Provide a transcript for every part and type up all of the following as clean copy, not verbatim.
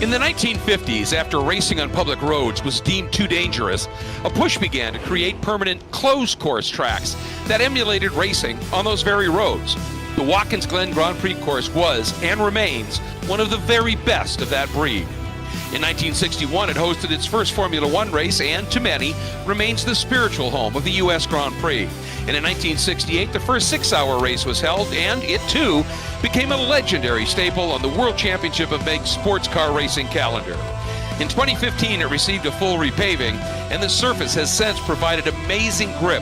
In the 1950s, after racing on public roads was deemed too dangerous, a push began to create permanent closed course tracks that emulated racing on those very roads. The Watkins Glen Grand Prix course was, and remains, one of the very best of that breed. In 1961, it hosted its first Formula One race and, to many, remains the spiritual home of the U.S. Grand Prix. And in 1968, the first 6-hour race was held, and it, too, became a legendary staple on the World Championship of Make sports car racing calendar. In 2015, it received a full repaving, and the surface has since provided amazing grip.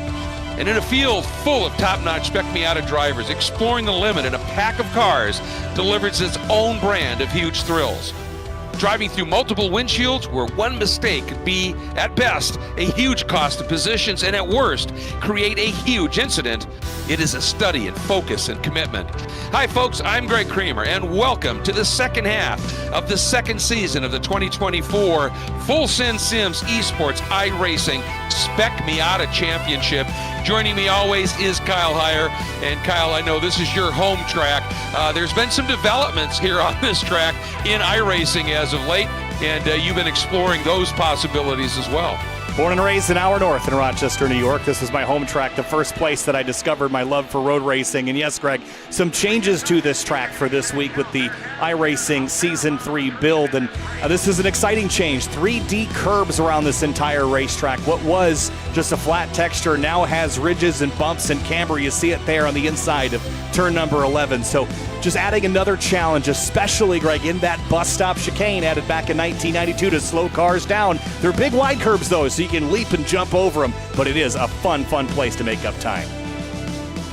And in a field full of top-notch Spec Miata drivers exploring the limit in a pack of cars delivers its own brand of huge thrills. Driving through multiple windshields where one mistake could be, at best, a huge cost of positions and at worst, create a huge incident, it is a study in focus and commitment. Hi folks, I'm Greg Creamer and welcome to the second half of the second season of the 2024 Full Send Sims Esports iRacing Spec Miata Championship. Joining me always is Kyle Heyer. And Kyle, I know this is your home track. There's been some developments here on this track in iRacing as of late, and you've been exploring those possibilities as well. Born and raised an hour north in Rochester, New York. This is my home track, the first place that I discovered my love for road racing. And yes, Greg, some changes to this track for this week with the iRacing Season 3 build. And this is an exciting change. 3D curbs around this entire racetrack. What was just a flat texture now has ridges and bumps and camber. You see it there on the inside of turn number 11. So just adding another challenge, especially, Greg, in that bus stop chicane added back in 1992 to slow cars down. They're big wide curbs, though, so you can leap and jump over them, but it is a fun place to make up time.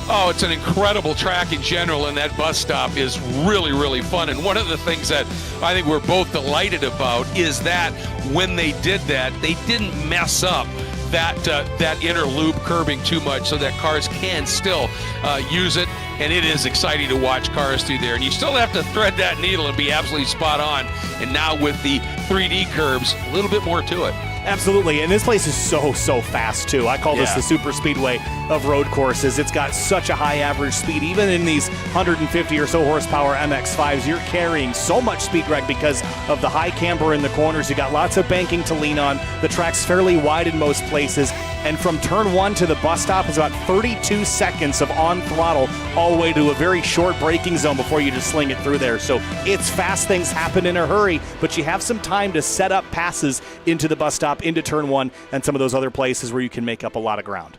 Oh, it's an incredible track in general, and that bus stop is really fun. And one of the things that I think we're both delighted about is that when they did that, they didn't mess up that inner loop curbing too much so that cars can still use it. And it is exciting to watch cars through there. And you still have to thread that needle and be absolutely spot on. And now with the 3D curbs, a little bit more to it. Absolutely, and this place is so fast, too. I call this the super speedway of road courses. It's got such a high average speed. Even in these 150 or so horsepower MX-5s, you're carrying so much speed, Greg, because of the high camber in the corners. You got lots of banking to lean on. The track's fairly wide in most places. And from turn 1 to the bus stop is about 32 seconds of on throttle all the way to a very short braking zone before you just sling it through there. So it's fast, things happen in a hurry, but you have some time to set up passes into the bus stop, into turn 1, and some of those other places where you can make up a lot of ground.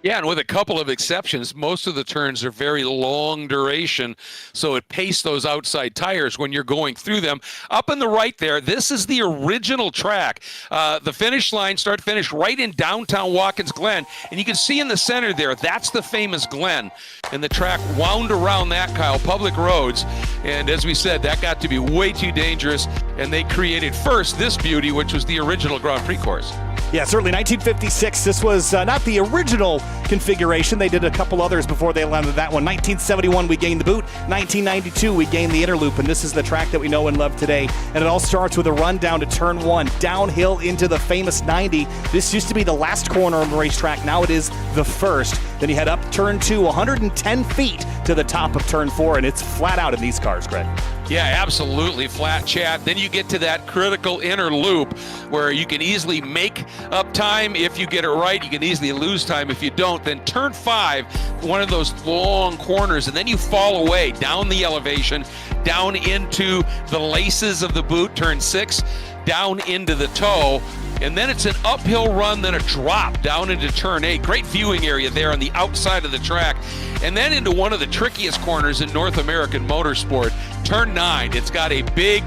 Yeah, and with a couple of exceptions, most of the turns are very long duration, so it paced those outside tires when you're going through them. Up in the right there, this is the original track. The finish line, start-finish, right in downtown Watkins Glen, and you can see in the center there, that's the famous Glen, and the track wound around that, Kyle, public roads, and as we said, that got to be way too dangerous, and they created first this beauty, which was the original Grand Prix course. Yeah, certainly 1956, this was not the original configuration. They did a couple others before they landed that one. 1971, we gained the boot. 1992, we gained the inner loop, and this is the track that we know and love today. And it all starts with a run down to turn 1, downhill into the famous 90. This used to be the last corner on the racetrack. Now it is the first. Then you head up turn 2, 110 feet to the top of turn 4, and it's flat out in these cars, Greg. Yeah, absolutely flat chat. Then you get to that critical inner loop where you can easily make up time if you get it right. You can easily lose time if you don't. Then turn 5, one of those long corners, and then you fall away down the elevation, down into the laces of the boot. Turn 6, down into the toe. And then it's an uphill run, then a drop down into turn 8. Great viewing area there on the outside of the track. And then into one of the trickiest corners in North American motorsport, turn 9. It's got a big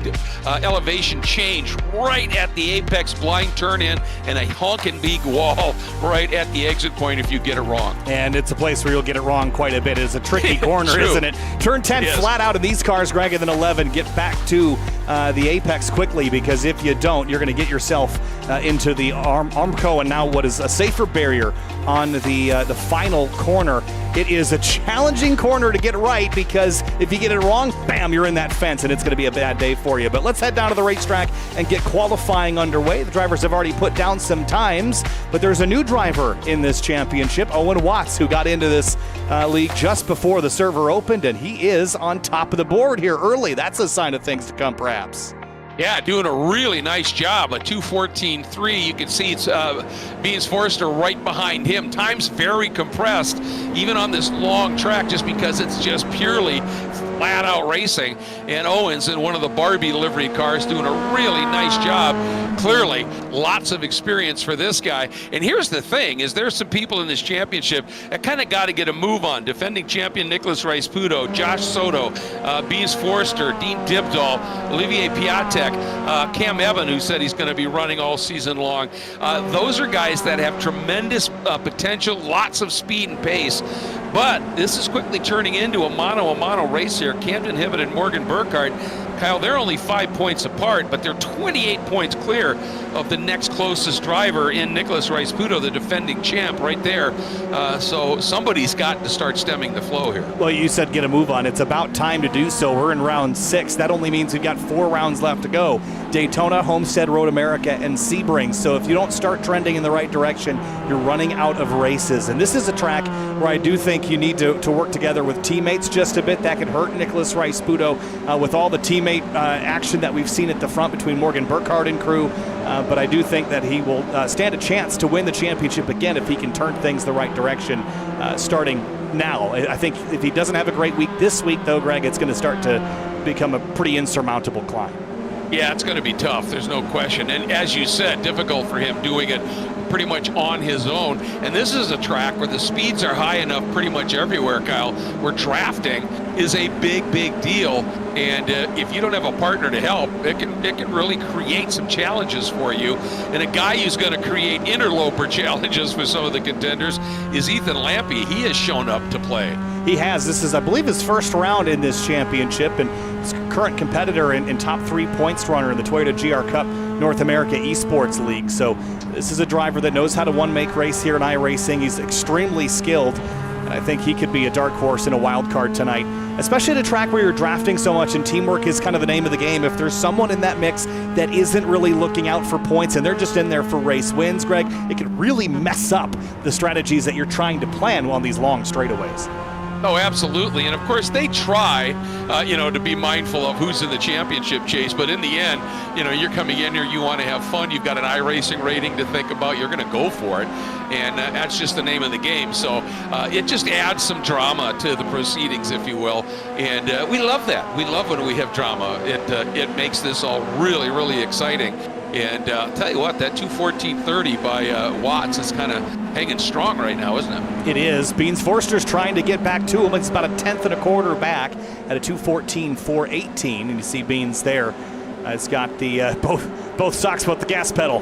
elevation change right at the apex, blind turn in, and a honking big wall right at the exit point if you get it wrong. And it's a place where you'll get it wrong quite a bit. It's a tricky corner, isn't it? Turn 10 flat out in these cars, Greg, and then 11. Get back to the apex quickly, because if you don't, you're going to get yourself into the Armco, and now what is a safer barrier on the final corner. It is a challenging corner to get right, because if you get it wrong, bam, you're in that fence, and it's going to be a bad day for you. But let's head down to the racetrack and get qualifying underway. The drivers have already put down some times, but there's a new driver in this championship, Owen Watts, who got into this league just before the server opened, and he is on top of the board here early. That's a sign of things to come, perhaps. Yeah, doing a really nice job. A 2:14.3. You can see it's Beans Forrester right behind him. Time's very compressed, even on this long track, just because it's just purely flat-out racing. And Owens in one of the Barbie livery cars doing a really nice job. Clearly, lots of experience for this guy. And here's the thing, is there's some people in this championship that kind of got to get a move on. Defending champion Nicholas Rice-Puto, Josh Soto, Beans Forrester, Dean Dibdall, Olivier Piatek, Cam Evan, who said he's going to be running all season long. Those are guys that have tremendous potential, lots of speed and pace. But this is quickly turning into a mano-a-mano race here. Camden Hibbett and Morgan Burkhardt, Kyle, they're only 5 points apart, but they're 28 points clear of the next closest driver in Nicholas Rice-Puto, the defending champ, right there. So somebody's got to start stemming the flow here. Well, you said get a move on. It's about time to do so. We're in round 6. That only means we've got 4 rounds left to go. Daytona, Homestead, Road America, and Sebring. So if you don't start trending in the right direction, you're running out of races. And this is a track where I do think you need to work together with teammates just a bit. That could hurt Nicholas Rice-Puto with all the teammate action that we've seen at the front between Morgan Burkhardt and crew. But I do think that he will stand a chance to win the championship again if he can turn things the right direction starting now. I think if he doesn't have a great week this week, though, Greg, it's going to start to become a pretty insurmountable climb. Yeah, it's going to be tough. There's no question. And as you said, difficult for him doing it pretty much on his own. And this is a track where the speeds are high enough pretty much everywhere, Kyle, where drafting is a big, big deal. And if you don't have a partner to help, it can really create some challenges for you. And a guy who's going to create interloper challenges for some of the contenders is Ethan Lampy. He has shown up to play. He has. This is, I believe, his first round in this championship, and his current competitor and top 3 points runner in the Toyota GR Cup North America Esports League. So this is a driver that knows how to one-make race here in iRacing. He's extremely skilled, and I think he could be a dark horse in a wild card tonight, especially at a track where you're drafting so much and teamwork is kind of the name of the game. If there's someone in that mix that isn't really looking out for points and they're just in there for race wins, Greg, it could really mess up the strategies that you're trying to plan on these long straightaways. Oh, absolutely. And of course, they try, to be mindful of who's in the championship chase. But in the end, you're coming in here, you want to have fun. You've got an iRacing rating to think about. You're going to go for it. And that's just the name of the game. So it just adds some drama to the proceedings, if you will. And we love that. We love when we have drama. It makes this all really, really exciting. And I'll tell you what, that 2:14.30 by Watts is kind of hanging strong right now, isn't it? It is. Beans Forster's trying to get back to him. It's about a 1/10 back at a 2:14.418. And you see Beans there. It's got the both socks about the gas pedal,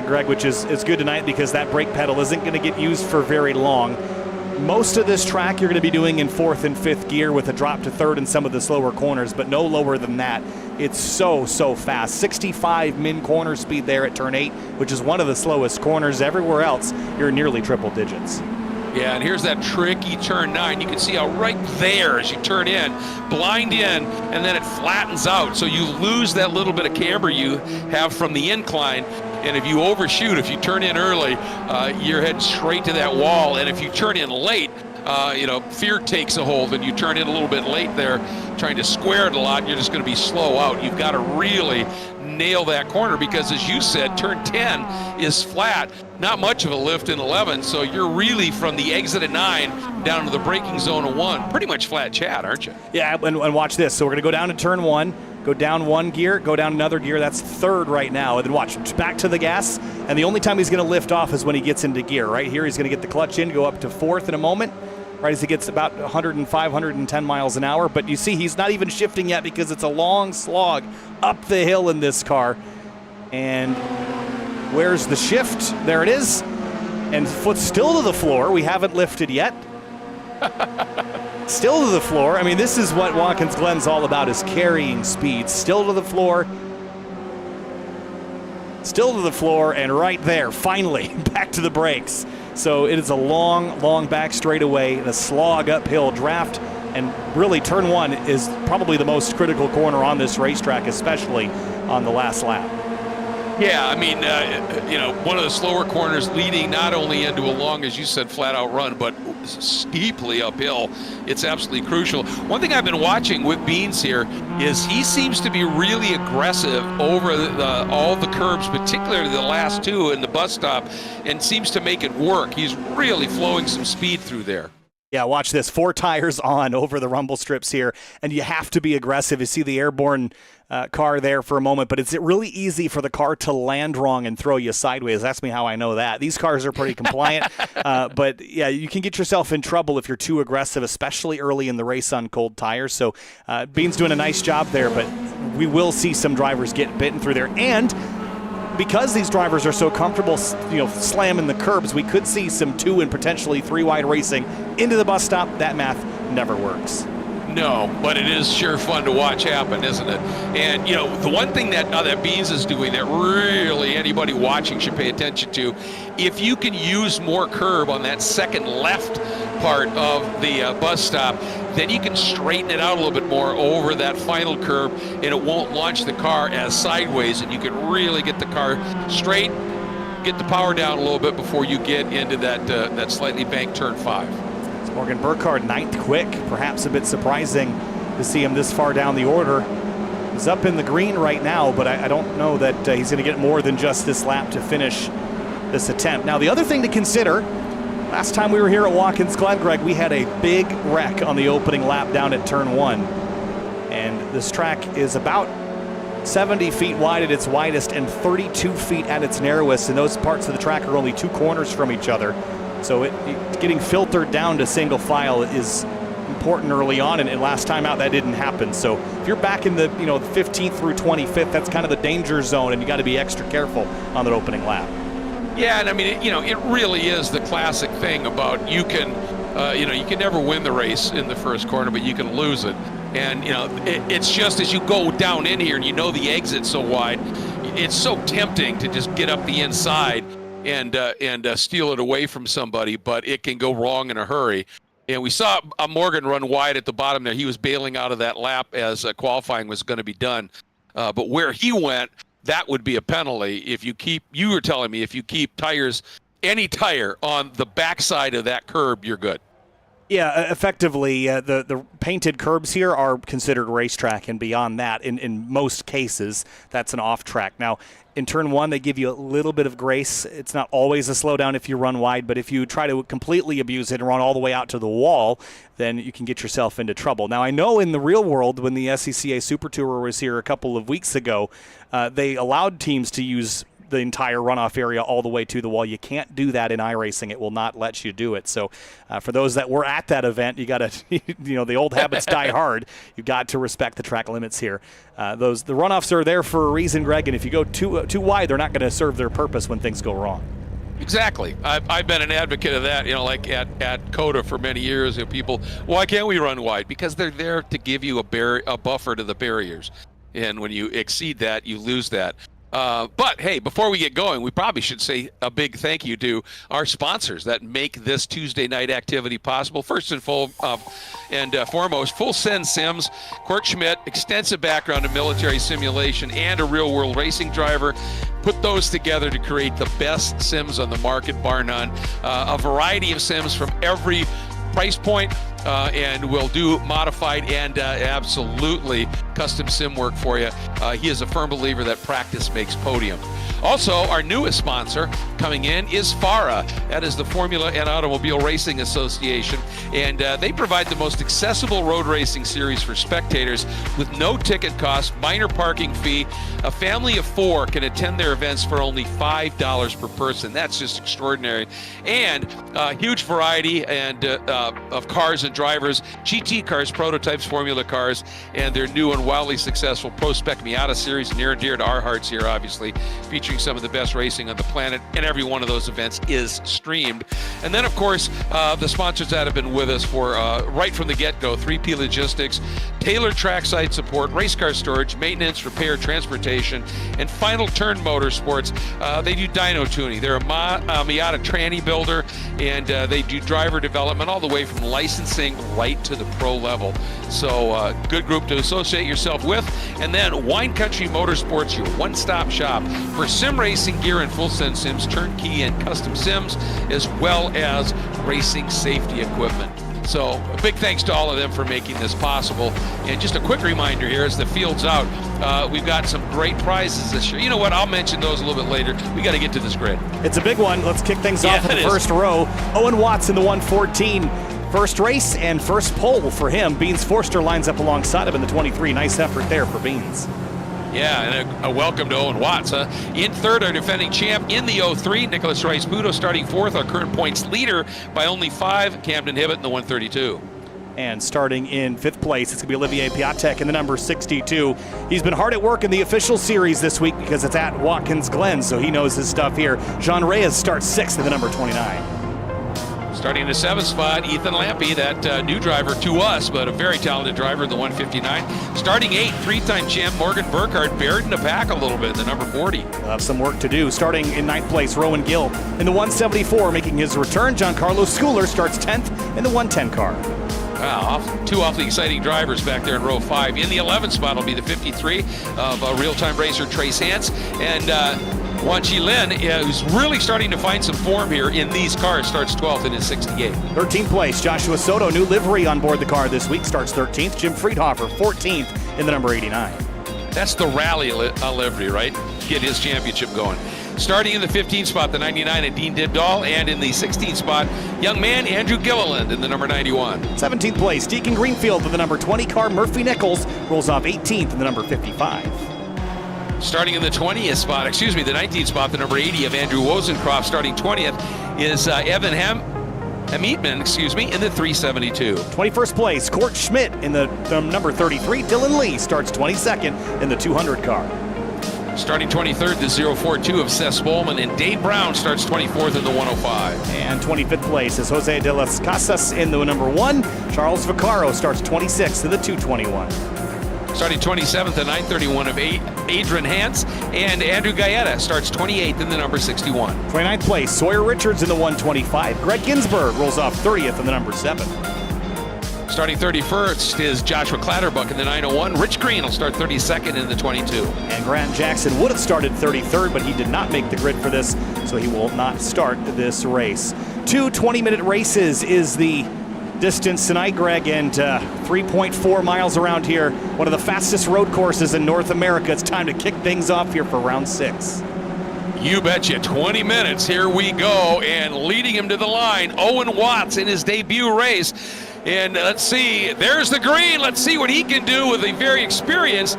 Greg, which is good tonight because that brake pedal isn't going to get used for very long. Most of this track you're going to be doing in 4th and 5th gear with a drop to 3rd in some of the slower corners, but no lower than that. It's so fast. 65 min corner speed there at turn 8, which is one of the slowest corners. Everywhere else, you're nearly triple digits. Yeah, and here's that tricky turn 9. You can see how right there as you turn in, blind in, and then it flattens out. So you lose that little bit of camber you have from the incline. And if you overshoot, if you turn in early, you're heading straight to that wall. And if you turn in late, fear takes a hold and you turn in a little bit late there, trying to square it a lot, you're just going to be slow out. You've got to really nail that corner because, as you said, turn 10 is flat, not much of a lift in 11, so you're really from the exit at 9 down to the braking zone of 1. Pretty much flat chat, aren't you? Yeah, and watch this. So we're going to go down to turn 1, go down 1 gear, go down another gear. That's 3rd right now. And then watch, back to the gas, and the only time he's going to lift off is when he gets into gear. Right here, he's going to get the clutch in, go up to 4th in a moment, right as he gets about 105, 110 miles an hour. But you see he's not even shifting yet because it's a long slog up the hill in this car. And where's the shift? There it is. And foot still to the floor. We haven't lifted yet. Still to the floor. I mean, this is what Watkins Glen's all about, is carrying speed. Still to the floor. Still to the floor, and right there, finally, back to the brakes. So it is a long back straightaway, and a slog uphill draft. And really, turn 1 is probably the most critical corner on this racetrack, especially on the last lap. Yeah, I mean, one of the slower corners leading not only into a long, as you said, flat-out run, but steeply uphill. It's absolutely crucial. One thing I've been watching with Beans here is he seems to be really aggressive over all the curbs, particularly the last two in the bus stop, and seems to make it work. He's really flowing some speed through there. Yeah, watch this. 4 tires on over the rumble strips here, and you have to be aggressive. You see the airborne car there for a moment, but it's really easy for the car to land wrong and throw you sideways. Ask me how I know that. These cars are pretty compliant, but yeah, you can get yourself in trouble if you're too aggressive, especially early in the race on cold tires. So Bean's doing a nice job there, but we will see some drivers get bitten through there. And because these drivers are so comfortable, slamming the curbs, we could see some 2 and potentially 3 wide racing into the bus stop. That math never works. No, but it is sure fun to watch happen, isn't it? And, the one thing that Beans is doing that really anybody watching should pay attention to, if you can use more curb on that second left part of the bus stop, then you can straighten it out a little bit more over that final curb, and it won't launch the car as sideways, and you can really get the car straight, get the power down a little bit before you get into that slightly banked turn 5. Morgan Burkhardt, 9th quick. Perhaps a bit surprising to see him this far down the order. He's up in the green right now, but I don't know that he's going to get more than just this lap to finish this attempt. Now, the other thing to consider, last time we were here at Watkins Glen, Greg, we had a big wreck on the opening lap down at turn 1. And this track is about 70 feet wide at its widest and 32 feet at its narrowest, and those parts of the track are only 2 corners from each other. So getting filtered down to single file is important early on, and last time out that didn't happen. So if you're back in the 15th through 25th, that's kind of the danger zone, and you got to be extra careful on that opening lap. Yeah, and I mean, it really is the classic thing about you can never win the race in the first corner, but you can lose it. And it's just as you go down in here, and the exit's so wide, it's so tempting to just get up the inside and steal it away from somebody, but it can go wrong in a hurry. And we saw Morgan run wide at the bottom there. He was bailing out of that lap as qualifying was going to be done. But where he went, that would be a penalty. You were telling me, if you keep any tire on the backside of that curb, you're good. Yeah, effectively, the painted curbs here are considered racetrack, and beyond that, in most cases, that's an off-track. Now, in turn 1, they give you a little bit of grace. It's not always a slowdown if you run wide, but if you try to completely abuse it and run all the way out to the wall, then you can get yourself into trouble. Now, I know in the real world, when the SCCA Super Tourer was here a couple of weeks ago, they allowed teams to use the entire runoff area all the way to the wall. You can't do that in iRacing. It will not let you do it. So for those that were at that event, you got to, the old habits die hard. You've got to respect the track limits here. The runoffs are there for a reason, Greg, and if you go too wide, they're not going to serve their purpose when things go wrong. Exactly. I've been an advocate of that, like at COTA for many years. People, why can't we run wide? Because they're there to give you a buffer to the barriers. And when you exceed that, you lose that. But hey, before we get going, we probably should say a big thank you to our sponsors that make this Tuesday night activity possible. First and foremost, Full Send Sims, Kurt Schmidt, extensive background in military simulation and a real-world racing driver. Put those together to create the best sims on the market, bar none. A variety of sims from every price point, and we'll do modified and absolutely custom sim work for you. He is a firm believer that practice makes podium. Also, our newest sponsor coming in is FARA. That is the Formula and Automobile Racing Association, and they provide the most accessible road racing series for spectators with no ticket cost, minor parking fee. A family of 4 can attend their events for only $5 per person. That's just extraordinary. And a huge variety of cars and drivers, GT cars, prototypes, formula cars, and their new and wildly successful Pro Spec Miata series, near and dear to our hearts here, obviously, featuring some of the best racing on the planet, and every one of those events is streamed. And then, of course, the sponsors that have been with us for right from the get-go: 3P Logistics, tailored trackside support, race car storage, maintenance, repair, transportation, and Final Turn Motorsports. They do dyno tuning. They're a Miata tranny builder, and they do driver development all the way from licensing right to the pro level. So good group to associate yourself with. And then Wine Country Motorsports, your one-stop shop for sim racing gear and full send sims, turn turnkey and custom sims, as well as racing safety equipment. So a big thanks to all of them for making this possible. And just a quick reminder here as the field's out, we've got some great prizes this year. You know what? I'll mention those a little bit later. We got to get to this grid. It's a big one. Let's kick things off in the first row. Owen Watts in the 114. First race and first pole for him. Beans Forster lines up alongside him in the 23. Nice effort there for Beans. Yeah, and a welcome to Owen Watts. In third, our defending champ in the 03, Nicholas Rice-Puto. Starting fourth, our current points leader by only 5, Camden Hibbett in the 132. And starting in fifth place, it's going to be Olivier Piatek in the number 62. He's been hard at work in the official series this week because it's at Watkins Glen, so he knows his stuff here. Jean Reyes starts sixth in the number 29. Starting in the 7th spot, Ethan Lampy, that new driver to us, but a very talented driver in the 159. Starting 8th, 3-time champ Morgan Burkhardt, buried in the pack a little bit in the number 40. He'll have some work to do. Starting in 9th place, Rowan Gill in the 174, making his return. Giancarlo Schooler starts 10th in the 110 car. Wow, two awfully exciting drivers back there in row 5. In the 11th spot will be the 53 of real-time racer Trace Hance. And Wan Chi Lin, who's really starting to find some form here in these cars, starts 12th in his 68. 13th place, Joshua Soto, new livery on board the car this week, starts 13th. Jim Friedhofer, 14th in the number 89. That's the rally livery, right? Get his championship going. Starting in the 15th spot, the 99 and Dean Dibdahl, and in the 16th spot, young man Andrew Gilliland in the number 91. 17th place, Deacon Greenfield with the number 20 car. Murphy Nichols rolls off 18th in the number 55. Starting in the 20th spot, the 19th spot, the number 80 of Andrew Wozencroft. Starting 20th is Evan Hamitman, in the 372. 21st place, Court Schmidt in the number 33. Dylan Lee starts 22nd in the 200 car. Starting 23rd, the 042 of Seth Spolman, and Dave Brown starts 24th in the 105. And 25th place is Jose de las Casas in the number 1. Charles Vaccaro starts 26th in the 221. Starting 27th, the 931 of Adrian Hance, and Andrew Gaeta starts 28th in the number 61. 29th place, Sawyer Richards in the 125. Greg Ginsberg rolls off 30th in the number 7. Starting 31st is Joshua Clatterbuck in the 901. Rich Green will start 32nd in the 22. And Grant Jackson would have started 33rd, but he did not make the grid for this, so he will not start this race. 2 20-minute races is the distance tonight, Greg, and 3.4 miles around here. One of the fastest road courses in North America. It's time to kick things off here for round 6. You betcha. 20 minutes. Here we go. And leading him to the line, Owen Watts in his debut race. And let's see, there's the green. Let's see what he can do with a very experienced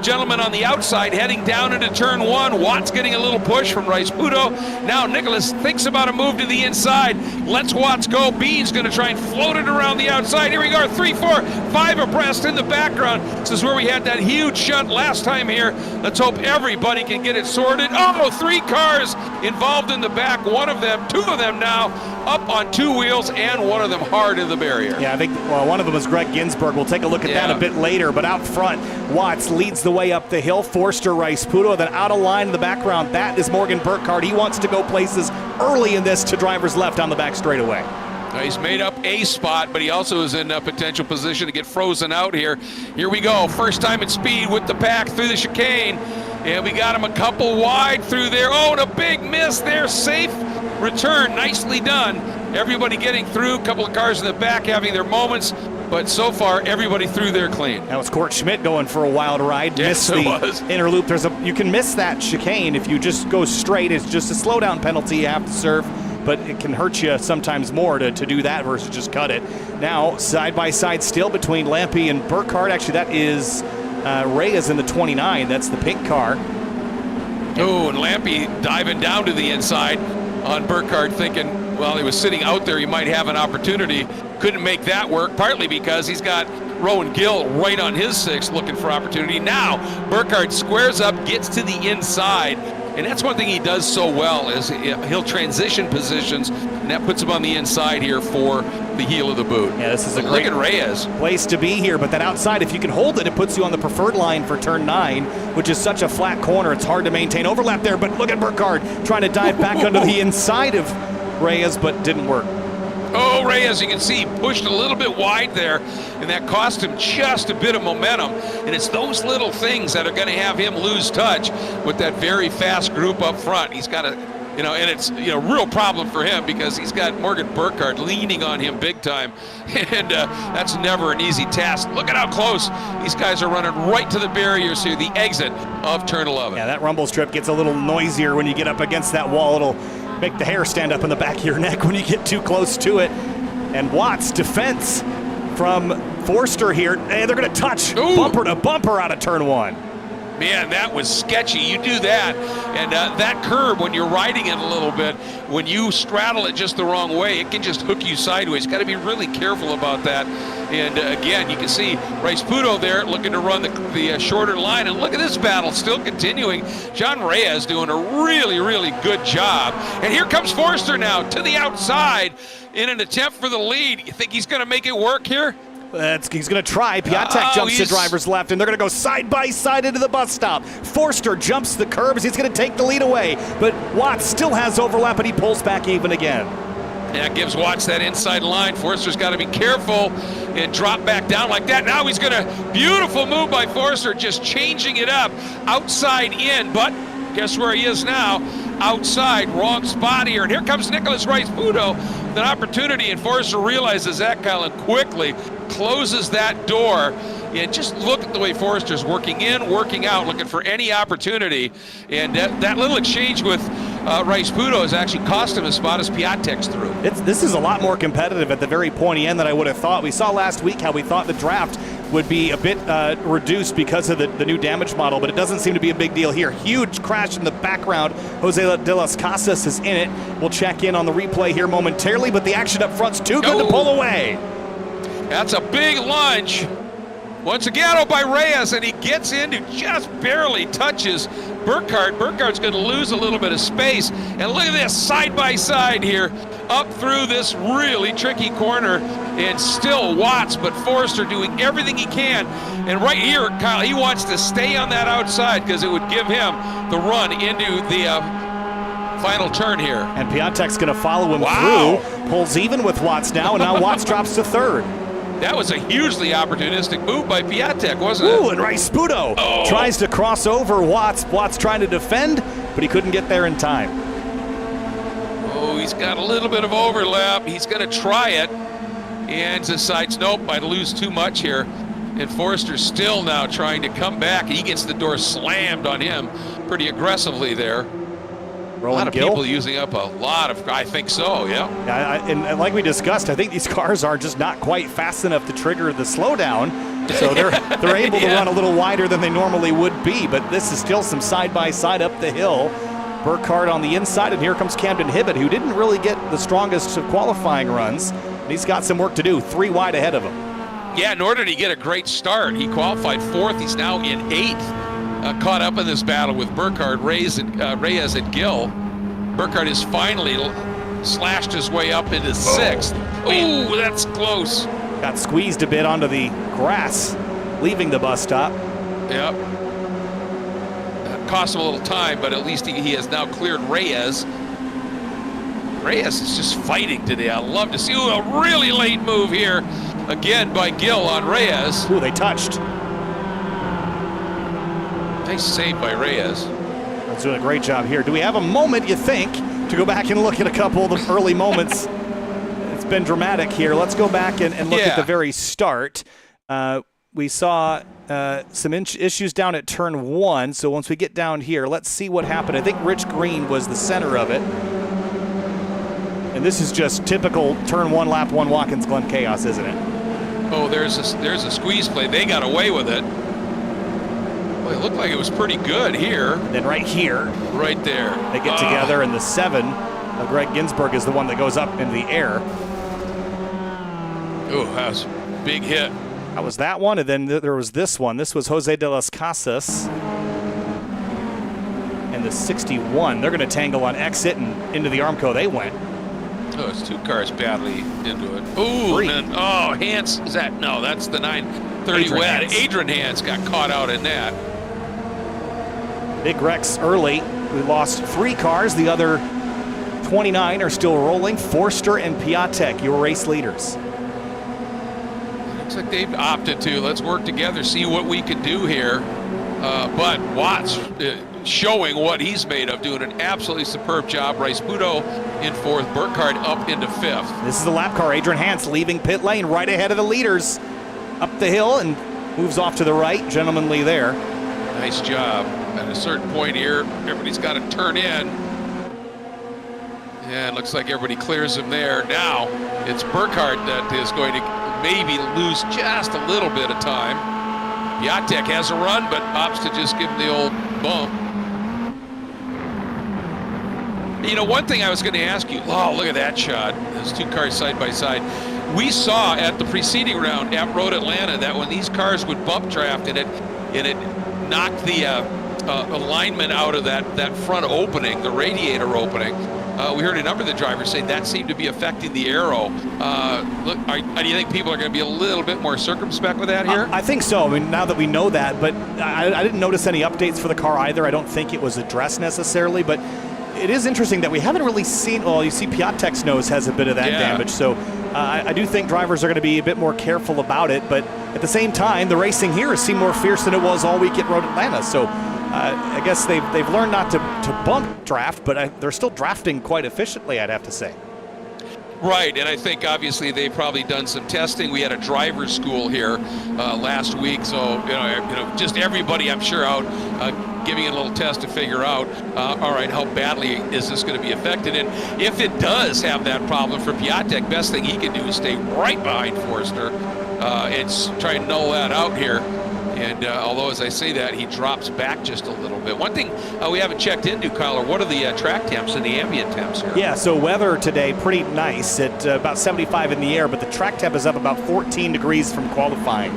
gentleman on the outside heading down into turn 1. Watts getting a little push from Rice-Puto. Now Nicholas thinks about a move to the inside. Lets Watts go. Bean's going to try and float it around the outside. Here we go, 3, 4, 5 abreast in the background. This is where we had that huge shunt last time here. Let's hope everybody can get it sorted. Oh, 3 cars involved in the back. 2 of them now up on 2 wheels, and 1 of them hard in the barrier. Yeah, I think one of them is Greg Ginsberg. We'll take a look at that a bit later. But out front, Watts leads the way up the hill. Forster, Rice-Puto, then out of line in the background. That is Morgan Burkhardt. He wants to go places early in this to driver's left on the back straightaway. He's made up a spot, but he also is in a potential position to get frozen out here. Here we go. First time at speed with the pack through the chicane. And we got him a couple wide through there. Oh, and a big miss there. Safe return. Nicely done. Everybody getting through. A couple of cars in the back having their moments. But so far, everybody through there clean. That was Court Schmidt going for a wild ride. Yes, it was. Inner loop. You can miss that chicane if you just go straight. It's just a slowdown penalty you have to serve. But it can hurt you sometimes more to do that versus just cut it. Now, side by side still between Lampy and Burkhardt. Actually, that is Reyes in the 29. That's the pink car. Oh, and Lampy diving down to the inside on Burkhardt, thinking, well, he was sitting out there, he might have an opportunity. Couldn't make that work, partly because he's got Rowan Gill right on his 6 looking for opportunity. Now, Burkhardt squares up, gets to the inside, and that's one thing he does so well is he'll transition positions, and that puts him on the inside here for the heel of the boot. Yeah, this is a great place to be here, but that outside, if you can hold it, it puts you on the preferred line for turn 9, which is such a flat corner. It's hard to maintain overlap there, but look at Burkhardt trying to dive back under the inside of Reyes, but didn't work. Oh, Reyes, you can see, pushed a little bit wide there, and that cost him just a bit of momentum. And it's those little things that are going to have him lose touch with that very fast group up front. He's got to and it's real problem for him because he's got Morgan Burkhardt leaning on him big time, and that's never an easy task. Look at how close these guys are running right to the barriers here, the exit of turn 11. Yeah, that rumble strip gets a little noisier when you get up against that wall. It'll make the hair stand up in the back of your neck when you get too close to it. And Watts' defense from Forster here. Hey, they're going to touch. Ooh. Bumper to bumper out of turn 1. Man, that was sketchy. You do that, and that curb, when you're riding it a little bit, when you straddle it just the wrong way, it can just hook you sideways. Got to be really careful about that. And again, you can see Pudo there looking to run the shorter line. And look at this battle still continuing. John Reyes doing a really, really good job. And here comes Forster now to the outside in an attempt for the lead. You think he's going to make it work here? He's going to try. Piatek jumps to driver's left, and they're going to go side by side into the bus stop. Forster jumps the curbs. He's going to take the lead away, but Watts still has overlap, and he pulls back even again. Yeah, gives Watts that inside line. Forster's got to be careful and drop back down like that. Now he's going to, beautiful move by Forster, just changing it up, outside in, but guess where he is now? Outside, wrong spot here. And here comes Nicholas Pudo with an opportunity, and Forster realizes that, Colin, quickly closes that door. And just look at the way Forster's working in, working out, looking for any opportunity. And that little exchange with Pudo has actually cost him a spot as Piatek's through. This is a lot more competitive at the very pointy end than I would have thought. We saw last week how we thought the draft would be a bit reduced because of the new damage model, but it doesn't seem to be a big deal here. Huge crash in the background. Jose de las Casas is in it. We'll check in on the replay here momentarily, but the action up front's too good to pull away. That's a big lunge. Once again, by Reyes, and he gets into just barely touches Burkhardt. Burkhardt's going to lose a little bit of space. And look at this, side by side here, up through this really tricky corner. And still Watts, but Forster doing everything he can. And right here, Kyle, he wants to stay on that outside because it would give him the run into the final turn here. And Piatek's going to follow him through. Pulls even with Watts now, and now Watts drops to third. That was a hugely opportunistic move by Piatek, wasn't it? Ooh, and Pudo tries to cross over Watts. Watts trying to defend, but he couldn't get there in time. Oh, he's got a little bit of overlap. He's going to try it and decides, nope, I'd lose too much here. And Forster's still now trying to come back. He gets the door slammed on him pretty aggressively there. A lot of people using up a lot of, I think so, yeah. And like we discussed, I think these cars are just not quite fast enough to trigger the slowdown. So they're able to run a little wider than they normally would be. But this is still some side-by-side up the hill. Burkhardt on the inside, and here comes Camden Hibbett, who didn't really get the strongest of qualifying runs. And he's got some work to do, 3 wide ahead of him. Yeah, nor did he get a great start. He qualified 4th. He's now in 8th. Caught up in this battle with Burkhardt, Reyes, and Gill. Burkhardt has finally slashed his way up into 6th. Ooh, that's close. Got squeezed a bit onto the grass, leaving the bus stop. Yep. Cost him a little time, but at least he has now cleared Reyes. Reyes is just fighting today. I love to see a really late move here. Again by Gill on Reyes. Ooh, they touched. Nice save by Reyes. That's doing a great job here. Do we have a moment, you think, to go back and look at a couple of the early moments? It's been dramatic here. Let's go back and look at the very start. We saw some issues down at turn 1. So once we get down here, let's see what happened. I think Rich Green was the center of it. And this is just typical turn 1, lap 1 Watkins Glen chaos, isn't it? Oh, there's a squeeze play. They got away with it. Well, it looked like it was pretty good here. And then right here. Right there. They get together, and the 7 of Greg Ginsburg is the one that goes up in the air. Oh, that was a big hit. That was that one, and then there was this one. This was Jose de las Casas and the 61. They're going to tangle on exit, and into the Armco they went. Oh, it's 2 cars badly into it. Ooh, and then, Hans, is that? No, that's the 930 wet. Adrian Hans got caught out in that. Big wrecks early. We lost 3 cars. The other 29 are still rolling. Forster and Piatek, your race leaders. Looks like they've opted to, let's work together, see what we can do here. But Watts showing what he's made of, doing an absolutely superb job. Rice Budo in fourth, Burkhardt up into fifth. This is the lap car. Adrian Hance leaving pit lane right ahead of the leaders. Up the hill and moves off to the right. Gentlemanly there. Nice job. At a certain point here, everybody's got to turn in. And looks like everybody clears him there. Now it's Burkhardt that is going to maybe lose just a little bit of time. Piatek has a run, but opts to just give him the old bump. You know, one thing I was going to ask you, oh, look at that shot. Those two cars side by side. We saw at the preceding round at Road Atlanta that when these cars would bump draft and it knocked the alignment out of that front opening, the radiator opening, we heard a number of the drivers say that seemed to be affecting the aero. Look, do you think people are going to be a little bit more circumspect with that here? I think so. I mean, now that we know that, but I didn't notice any updates for the car either. I don't think it was addressed necessarily, but it is interesting that we haven't really seen, well, you see Piatek's nose has a bit of that damage, so I do think drivers are going to be a bit more careful about it, but at the same time, the racing here has seemed more fierce than it was all week at Road Atlanta, so I guess they've learned not to bump draft, but they're still drafting quite efficiently, I'd have to say. Right, and I think obviously they've probably done some testing. We had a driver's school here last week, so you know, just everybody I'm sure out giving it a little test to figure out, all right, how badly is this going to be affected? And if it does have that problem for Piatek, best thing he can do is stay right behind Forster and try and null that out here. And although, as I say that, he drops back just a little bit. One thing we haven't checked into, Kyler, what are the track temps and the ambient temps here? Yeah, so weather today pretty nice at about 75 in the air, but the track temp is up about 14 degrees from qualifying.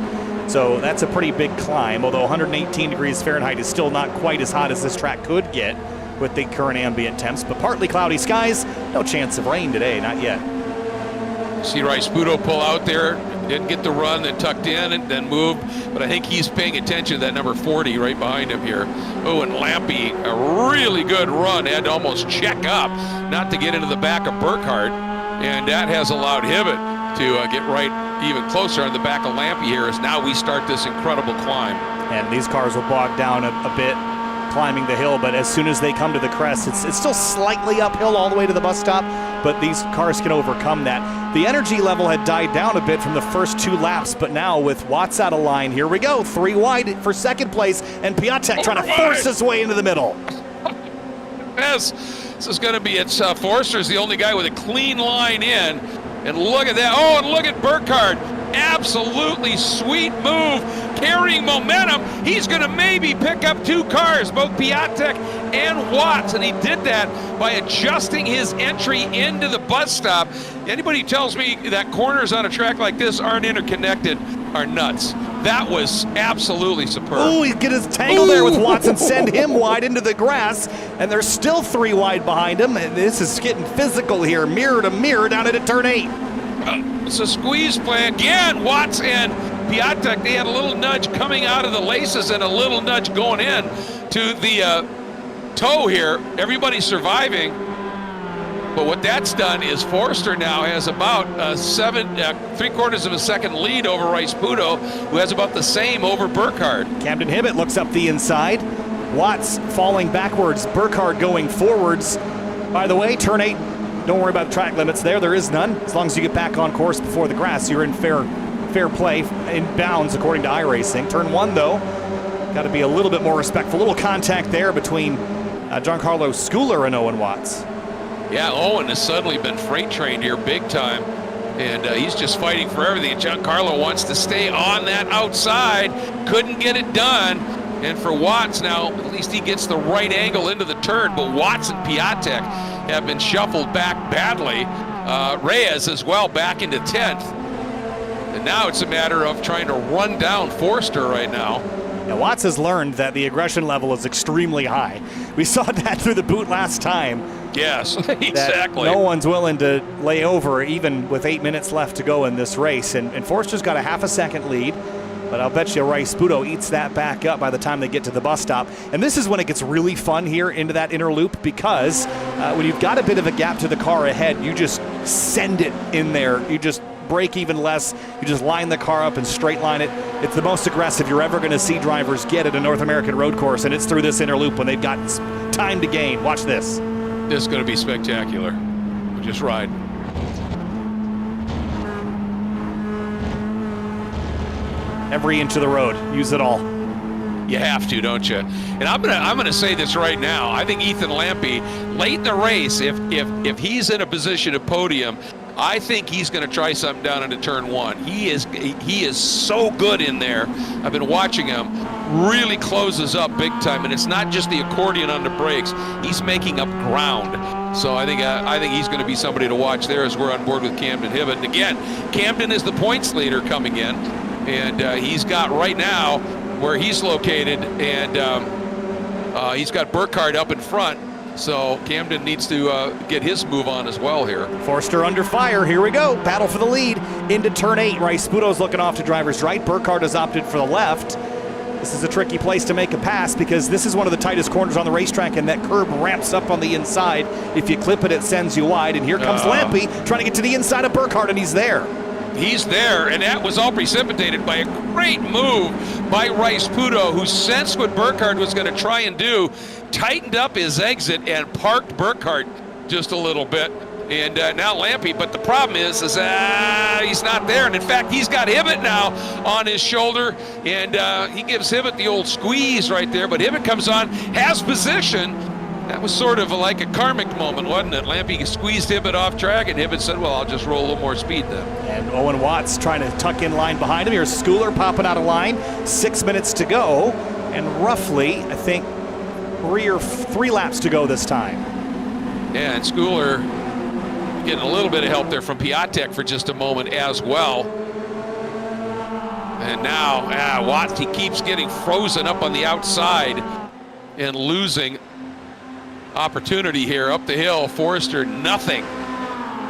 So that's a pretty big climb, although 118 degrees Fahrenheit is still not quite as hot as this track could get with the current ambient temps. But partly cloudy skies, no chance of rain today, not yet. See Rice Budo pull out there. Didn't get the run, then tucked in and then moved. But I think he's paying attention to that number 40 right behind him here. Oh, and Lampy, a really good run. Had to almost check up, not to get into the back of Burkhardt. And that has allowed Hibbett to get right even closer on the back of Lampy here as now we start this incredible climb. And these cars will bog down a bit climbing the hill, but as soon as they come to the crest, it's still slightly uphill all the way to the bus stop, but these cars can overcome that. The energy level had died down a bit from the first two laps, but now with Watts out of line, here we go, 3 wide for second place, and Piatek trying to force his way into the middle. Yes, this is going to be, it's Forster's the only guy with a clean line in, and look at that, oh, and look at Burkhardt. Absolutely sweet move, carrying momentum. He's going to maybe pick up 2 cars, both Piatek and Watts, and he did that by adjusting his entry into the bus stop. Anybody who tells me that corners on a track like this aren't interconnected are nuts. That was absolutely superb. Oh, he get his tangle there with Watts and send him wide into the grass, and there's still 3 wide behind him, and this is getting physical here, mirror to mirror down into turn 8. It's a squeeze play again. Watts and Piatek, they had a little nudge coming out of the laces and a little nudge going in to the toe here. Everybody's surviving. But what that's done is Forster now has about 3/4 of a second lead over Rice Budo, who has about the same over Burkhardt. Camden Hibbett looks up the inside. Watts falling backwards, Burkhardt going forwards. By the way, turn 8, don't worry about the track limits there. There is none. As long as you get back on course before the grass, you're in fair play, in bounds according to iRacing. Turn 1, though, got to be a little bit more respectful. A little contact there between Giancarlo Schooler and Owen Watts. Yeah, Owen has suddenly been freight trained here big time, and he's just fighting for everything. And Giancarlo wants to stay on that outside, couldn't get it done. And for Watts now, at least he gets the right angle into the turn, but Watts and Piatek have been shuffled back badly. Reyes as well back into 10th. And now it's a matter of trying to run down Forster right now. Now, Watts has learned that the aggression level is extremely high. We saw that through the boot last time. Yes, exactly. No one's willing to lay over even with 8 minutes left to go in this race. And Forster's got a half a second lead, but I'll bet you Rice Budo eats that back up by the time they get to the bus stop. And this is when it gets really fun here into that inner loop, because when you've got a bit of a gap to the car ahead, you just send it in there. You just brake even less. You just line the car up and straight line it. It's the most aggressive you're ever going to see drivers get at a North American road course, and it's through this inner loop when they've got time to gain. Watch this. This is going to be spectacular. We'll just ride. Every inch of the road, use it all. You have to, don't you? And I'm gonna say this right now. I think Ethan Lampy, late in the race, if he's in a position to podium, I think he's going to try something down into turn one. He is so good in there. I've been watching him. Really closes up big time, and it's not just the accordion on the brakes. He's making up ground. So I think he's going to be somebody to watch there as we're on board with Camden Hibbett. And again, Camden is the points leader coming in, and he's got right now where he's located, and he's got Burkhardt up in front. So Camden needs to get his move on as well here. Forster under fire. Here we go. Battle for the lead into turn 8. Rice-Puto's looking off to driver's right. Burkhardt has opted for the left. This is a tricky place to make a pass because this is one of the tightest corners on the racetrack, and that curb ramps up on the inside. If you clip it, it sends you wide. And here comes Lampy trying to get to the inside of Burkhardt, and he's there. He's there, and that was all precipitated by a great move by Rice-Puto, who sensed what Burkhardt was going to try and do, tightened up his exit and parked Burkhardt just a little bit. And now Lampy, but the problem is he's not there. And in fact, he's got Hibbett now on his shoulder, and he gives Hibbett the old squeeze right there. But Hibbett comes on, has position. That was sort of like a karmic moment, wasn't it? Lampy squeezed Hibbett off track, and Hibbett said, well, I'll just roll a little more speed then. And Owen Watts trying to tuck in line behind him. Here's Schooler popping out of line. 6 minutes to go, and roughly, I think, 3 laps to go this time. Yeah, and Schooler getting a little bit of help there from Piatek for just a moment as well. And now Watts, he keeps getting frozen up on the outside and losing opportunity here up the hill. Forrester, nothing.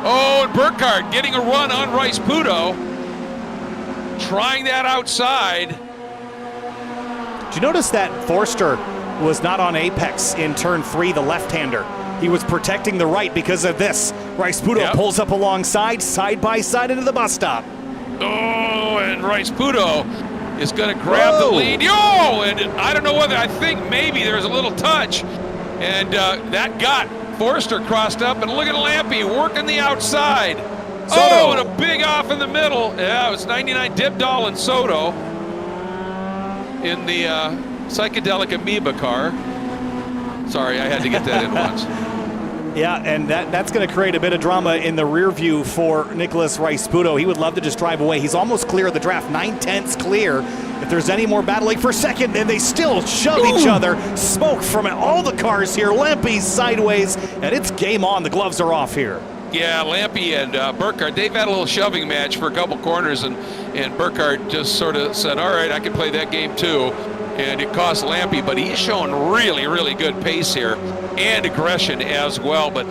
Oh, and Burkhardt getting a run on Rice-Puto. Trying that outside. Did you notice that Forster was not on apex in turn 3, the left-hander? He was protecting the right because of this. Rice-Puto pulls up alongside, side by side into the bus stop. Oh, and Rice-Puto is going to grab the lead. Oh, and I don't know whether, I think maybe there's a little touch. And that got Forrester crossed up, and look at Lampy working the outside. Soto. Oh, and a big off in the middle. Yeah, it was 99 Dibdall and Soto in the psychedelic amoeba car. Sorry, I had to get that in once. Yeah, and that's going to create a bit of drama in the rear view for Nicholas Rice-Puto. He would love to just drive away. He's almost clear of the draft, 9/10 clear. If there's any more battling for second, and they still shove each other. Smoke from all the cars here. Lampy's sideways, and it's game on. The gloves are off here. Yeah, Lampy and Burkhardt, they've had a little shoving match for a couple corners, and Burkhardt just sort of said, all right, I can play that game too. And it cost Lampy, but he's showing really, really good pace here and aggression as well. But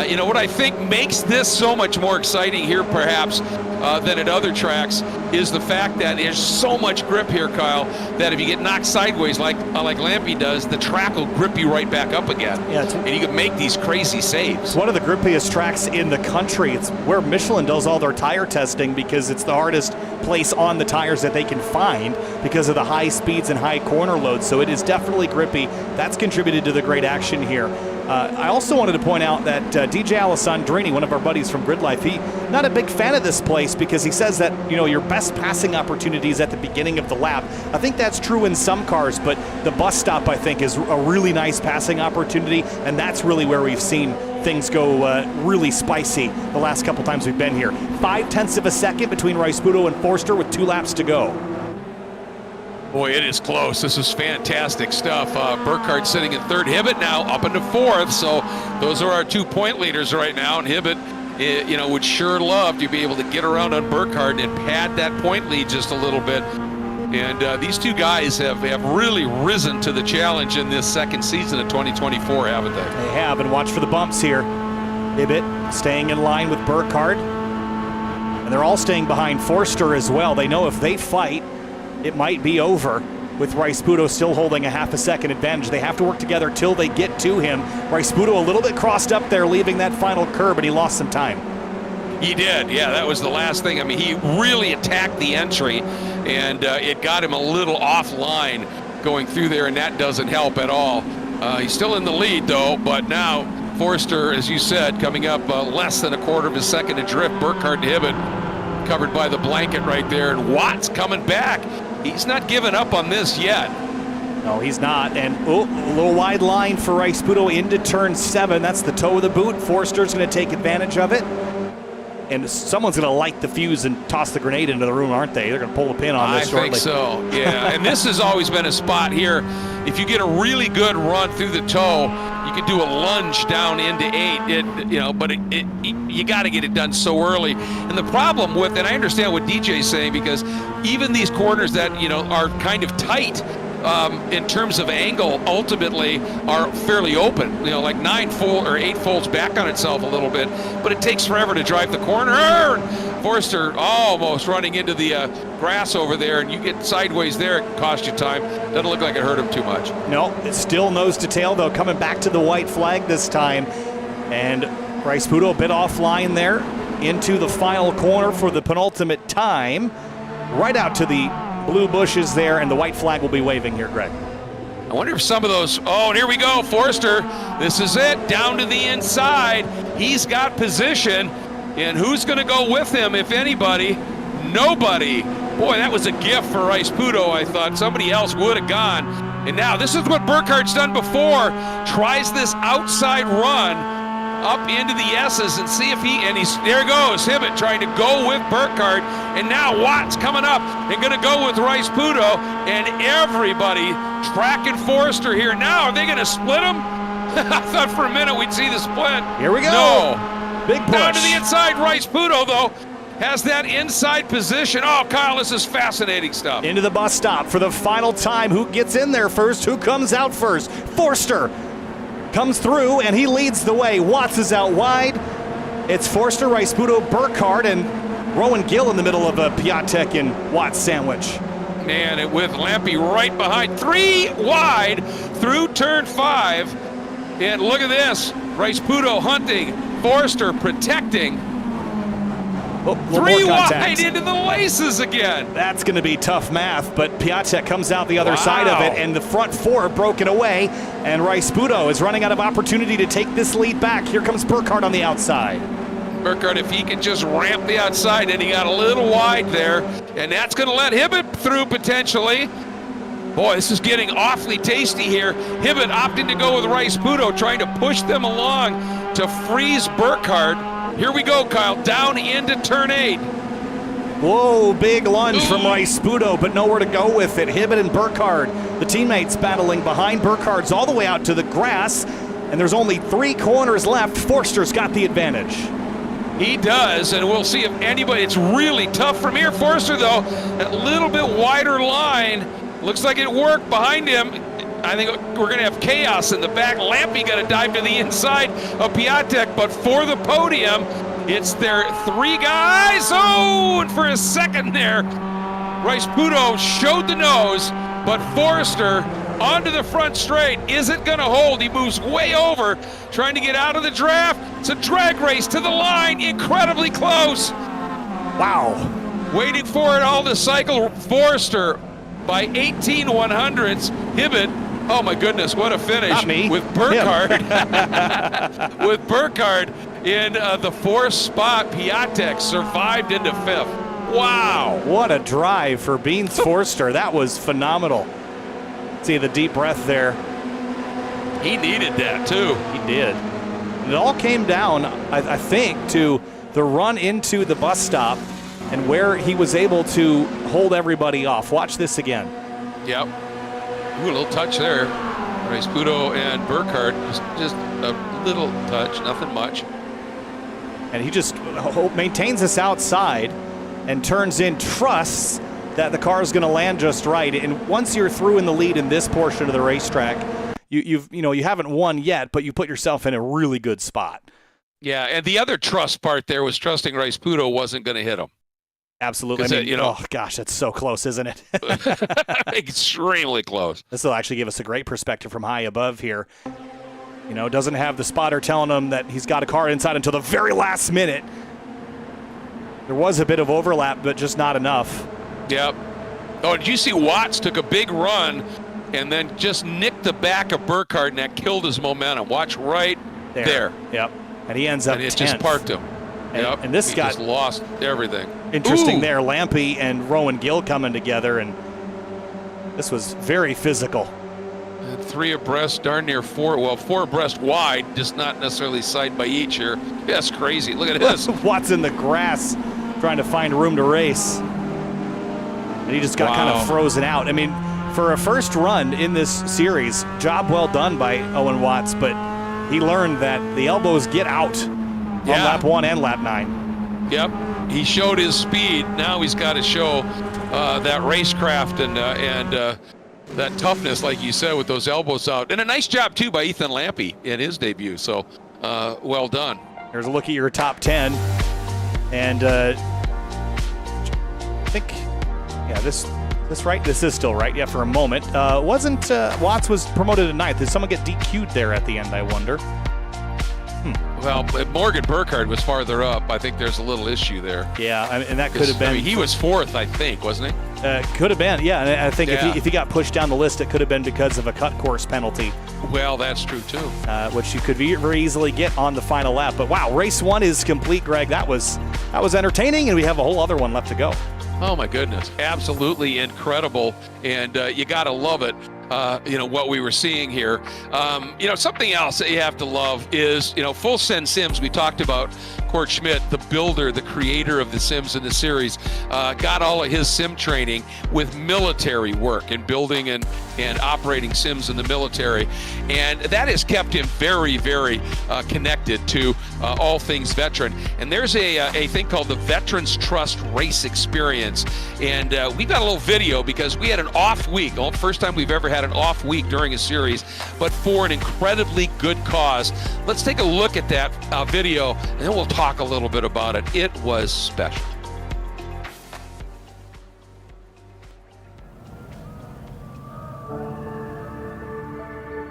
you know what I think makes this so much more exciting here perhaps than at other tracks is the fact that there's so much grip here, Kyle, that if you get knocked sideways like Lampy does, the track will grip you right back up again. Yeah, and you can make these crazy saves. It's one of the grippiest tracks in the country. It's where Michelin does all their tire testing because it's the hardest place on the tires that they can find because of the high speeds and high corner loads. So it is definitely grippy. That's contributed to the great action here. I also wanted to point out that DJ Alessandrini, one of our buddies from Grid Life, he not a big fan of this place because he says that, you know, your best passing opportunities at the beginning of the lap. I think that's true in some cars, but the bus stop, I think, is a really nice passing opportunity, and that's really where we've seen things go really spicy the last couple times we've been here. 0.5 of a second between Rice-Puto and Forster with 2 laps to go. Boy, it is close. This is fantastic stuff. Burkhardt sitting in third. Hibbett now up into fourth. So those are our 2 point leaders right now. And Hibbett, you know, would sure love to be able to get around on Burkhardt and pad that point lead just a little bit. And these two guys have really risen to the challenge in this second season of 2024, haven't they? They have, and watch for the bumps here. Hibbett staying in line with Burkhardt. And they're all staying behind Forster as well. They know if they fight, it might be over with Rice-Puto still holding a 0.5 second advantage. They have to work together till they get to him. Rice-Puto a little bit crossed up there, leaving that final curb, and he lost some time. He did, yeah, that was the last thing. I mean, he really attacked the entry, and it got him a little offline going through there, and that doesn't help at all. He's still in the lead, though, but now Forster, as you said, coming up less than a quarter of a second to drift. Burkhardt and Hibbett covered by the blanket right there, and Watts coming back. He's not giving up on this yet. No, he's not. And a little wide line for Rice-Puto into turn 7. That's the toe of the boot. Forster's going to take advantage of it. And someone's going to light the fuse and toss the grenade into the room, aren't they? They're going to pull the pin on this shortly. I think so, yeah. And this has always been a spot here. If you get a really good run through the toe, you can do a lunge down into 8. But you got to get it done so early. And the problem with, and I understand what DJ's saying, because even these corners that are kind of tight, in terms of angle, ultimately are fairly open. Like 8 folds back on itself a little bit, but it takes forever to drive the corner. Forster almost running into the grass over there, and you get sideways there, it costs you time. Doesn't look like it hurt him too much. No, it's still nose to tail, though, coming back to the white flag this time. And Rice-Puto a bit offline there into the final corner for the penultimate time. Right out to the blue bushes there, and the white flag will be waving here, Greg. I wonder if some of those, and here we go, Forster, this is it, down to the inside. He's got position, and who's going to go with him, if anybody? Nobody. Boy, that was a gift for Rice-Puto, I thought. Somebody else would have gone. And now, this is what Burkhardt's done before. Tries this outside run up into the S's and see if there goes Hibbett trying to go with Burkhardt, and now Watts coming up and going to go with Rice-Puto, and everybody tracking Forster here. Now, are they going to split him? I thought for a minute we'd see the split. Here we go. No. Big push. Down to the inside. Rice-Puto, though, has that inside position. Oh, Kyle, this is fascinating stuff. Into the bus stop for the final time. Who gets in there first? Who comes out first? Forster comes through, and he leads the way. Watts is out wide. It's Forster, Rice-Puto, Burkhardt, and Rowan Gill in the middle of a Piatek and Watts sandwich. Man, and with Lampe right behind. 3 wide through turn 5. And look at this. Rice-Puto hunting. Forster protecting. 3 wide into the laces again. That's going to be tough math, but Piatek comes out the other side of it, and the front 4 are broken away, and Rice-Puto is running out of opportunity to take this lead back. Here comes Burkhardt on the outside. Burkhardt, if he can just ramp the outside, and he got a little wide there, and that's going to let Hibbett through potentially. Boy, this is getting awfully tasty here. Hibbett opting to go with Rice-Puto, trying to push them along to freeze Burkhardt. Here we go, Kyle, down into turn 8. Whoa, big lunge from Rice-Puto, but nowhere to go with it. Hibbett and Burkhardt, the teammates battling behind. Burkhardt's all the way out to the grass, and there's only 3 corners left. Forster's got the advantage. He does, and we'll see if anybody, it's really tough from here. Forster, though, a little bit wider line. Looks like it worked behind him. I think we're going to have chaos in the back. Lampe got to dive to the inside of Piatek, but for the podium, it's their 3 guys. Oh, and for a second there, Rice-Puto showed the nose, but Forster onto the front straight. Is it going to hold? He moves way over, trying to get out of the draft. It's a drag race to the line, incredibly close. Wow. Waiting for it all to cycle. Forster by 18 100ths. Hibbett, oh my goodness, what a finish. Not me. With Burkhardt. With Burkhardt in the 4th spot. Piatek survived into 5th. Wow. What a drive for Beans Forster. That was phenomenal. See the deep breath there. He needed that too. He did. It all came down, I think, to the run into the bus stop and where he was able to hold everybody off. Watch this again. Yep. Ooh, a little touch there. Rice-Puto and Burkhardt, just a little touch, nothing much. And he just maintains this outside and turns in, trusts that the car is going to land just right. And once you're through in the lead in this portion of the racetrack, you haven't won yet, but you put yourself in a really good spot. Yeah, and the other trust part there was trusting Rice-Puto wasn't going to hit him. Absolutely. I mean, oh gosh, that's so close, isn't it? Extremely close. This will actually give us a great perspective from high above here. Doesn't have the spotter telling him that he's got a car inside until the very last minute. There was a bit of overlap, but just not enough. Yep. Oh, did you see Watts took a big run and then just nicked the back of Burkhardt, and that killed his momentum. Watch right there. Yep. And he ends up 10th. And it just parked him. Yep. And this he got just lost everything. Interesting Ooh. there. Lampy and Rowan Gill coming together, and this was very physical. And 3 abreast, darn near 4. Well, 4 abreast wide, just not necessarily side by each here. That's crazy. Look at this. Watts in the grass trying to find room to race. And he just got kind of frozen out. I mean, for a first run in this series, job well done by Owen Watts, but he learned that the elbows get out on lap 1 and lap 9. Yep. He showed his speed. Now he's got to show that racecraft and that toughness, like you said, with those elbows out. And a nice job, too, by Ethan Lampy in his debut. So, well done. Here's a look at your top 10. And I think, yeah, this right? This is still right, yeah, for a moment. Watts was promoted to 9th. Did someone get DQ'd there at the end, I wonder? Well, Morgan Burkhardt was farther up. I think there's a little issue there. Yeah, and that could have been. I mean, he was 4th, I think, wasn't he? Could have been, yeah. And I think if he got pushed down the list, it could have been because of a cut course penalty. Well, that's true too. Which you could very easily get on the final lap. But wow, race 1 is complete, Greg. That was entertaining, and we have a whole other one left to go. Oh my goodness, absolutely incredible, and you got to love it. What we were seeing here. Something else that you have to love is, Full Send Sims. We talked about Kurt Schmidt, the builder, the creator of the sims in the series, got all of his sim training with military work and building and operating sims in the military. And that has kept him very, very connected to all things veteran. And there's a thing called the Veterans Trust Race Experience. And we got a little video because we had an off week. The first time we've ever had an off week during a series, but for an incredibly good cause. Let's take a look at that video, and then we'll talk a little bit about it. It was special.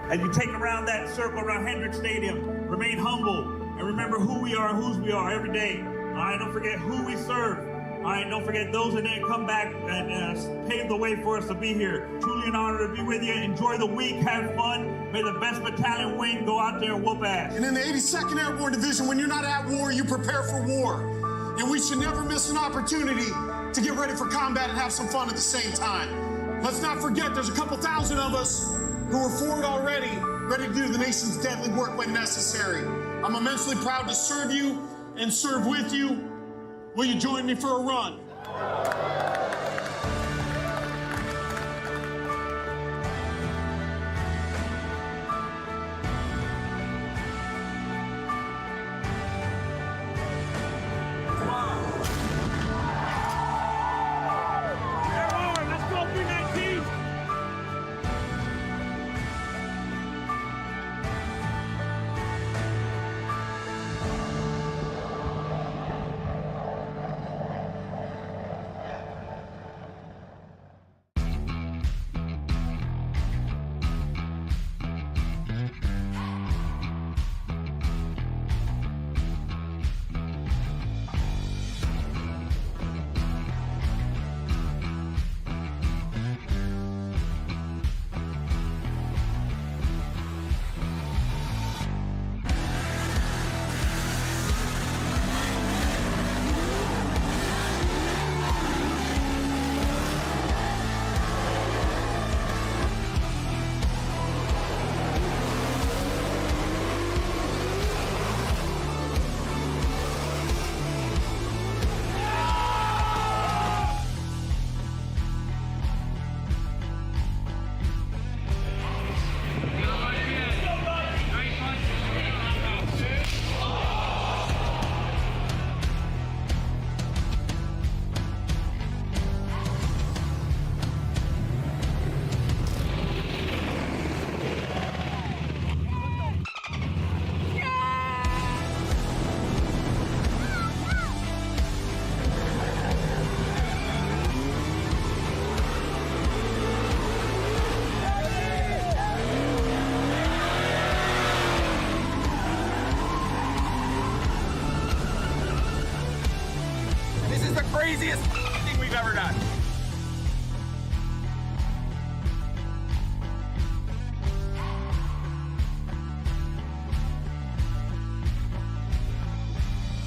As you take around that circle around Hendrick Stadium, remain humble and remember who we are and whose we are every day. All right, don't forget who we serve. All right, don't forget those that didn't come back and pave the way for us to be here. Truly an honor to be with you. Enjoy the week, have fun. May the best battalion win. Go out there and whoop ass. And in the 82nd Airborne Division, when you're not at war, you prepare for war. And we should never miss an opportunity to get ready for combat and have some fun at the same time. Let's not forget there's a couple thousand of us who are forward already, ready to do the nation's deadly work when necessary. I'm immensely proud to serve you and serve with you. Will you join me for a run? easiest thing we've ever done.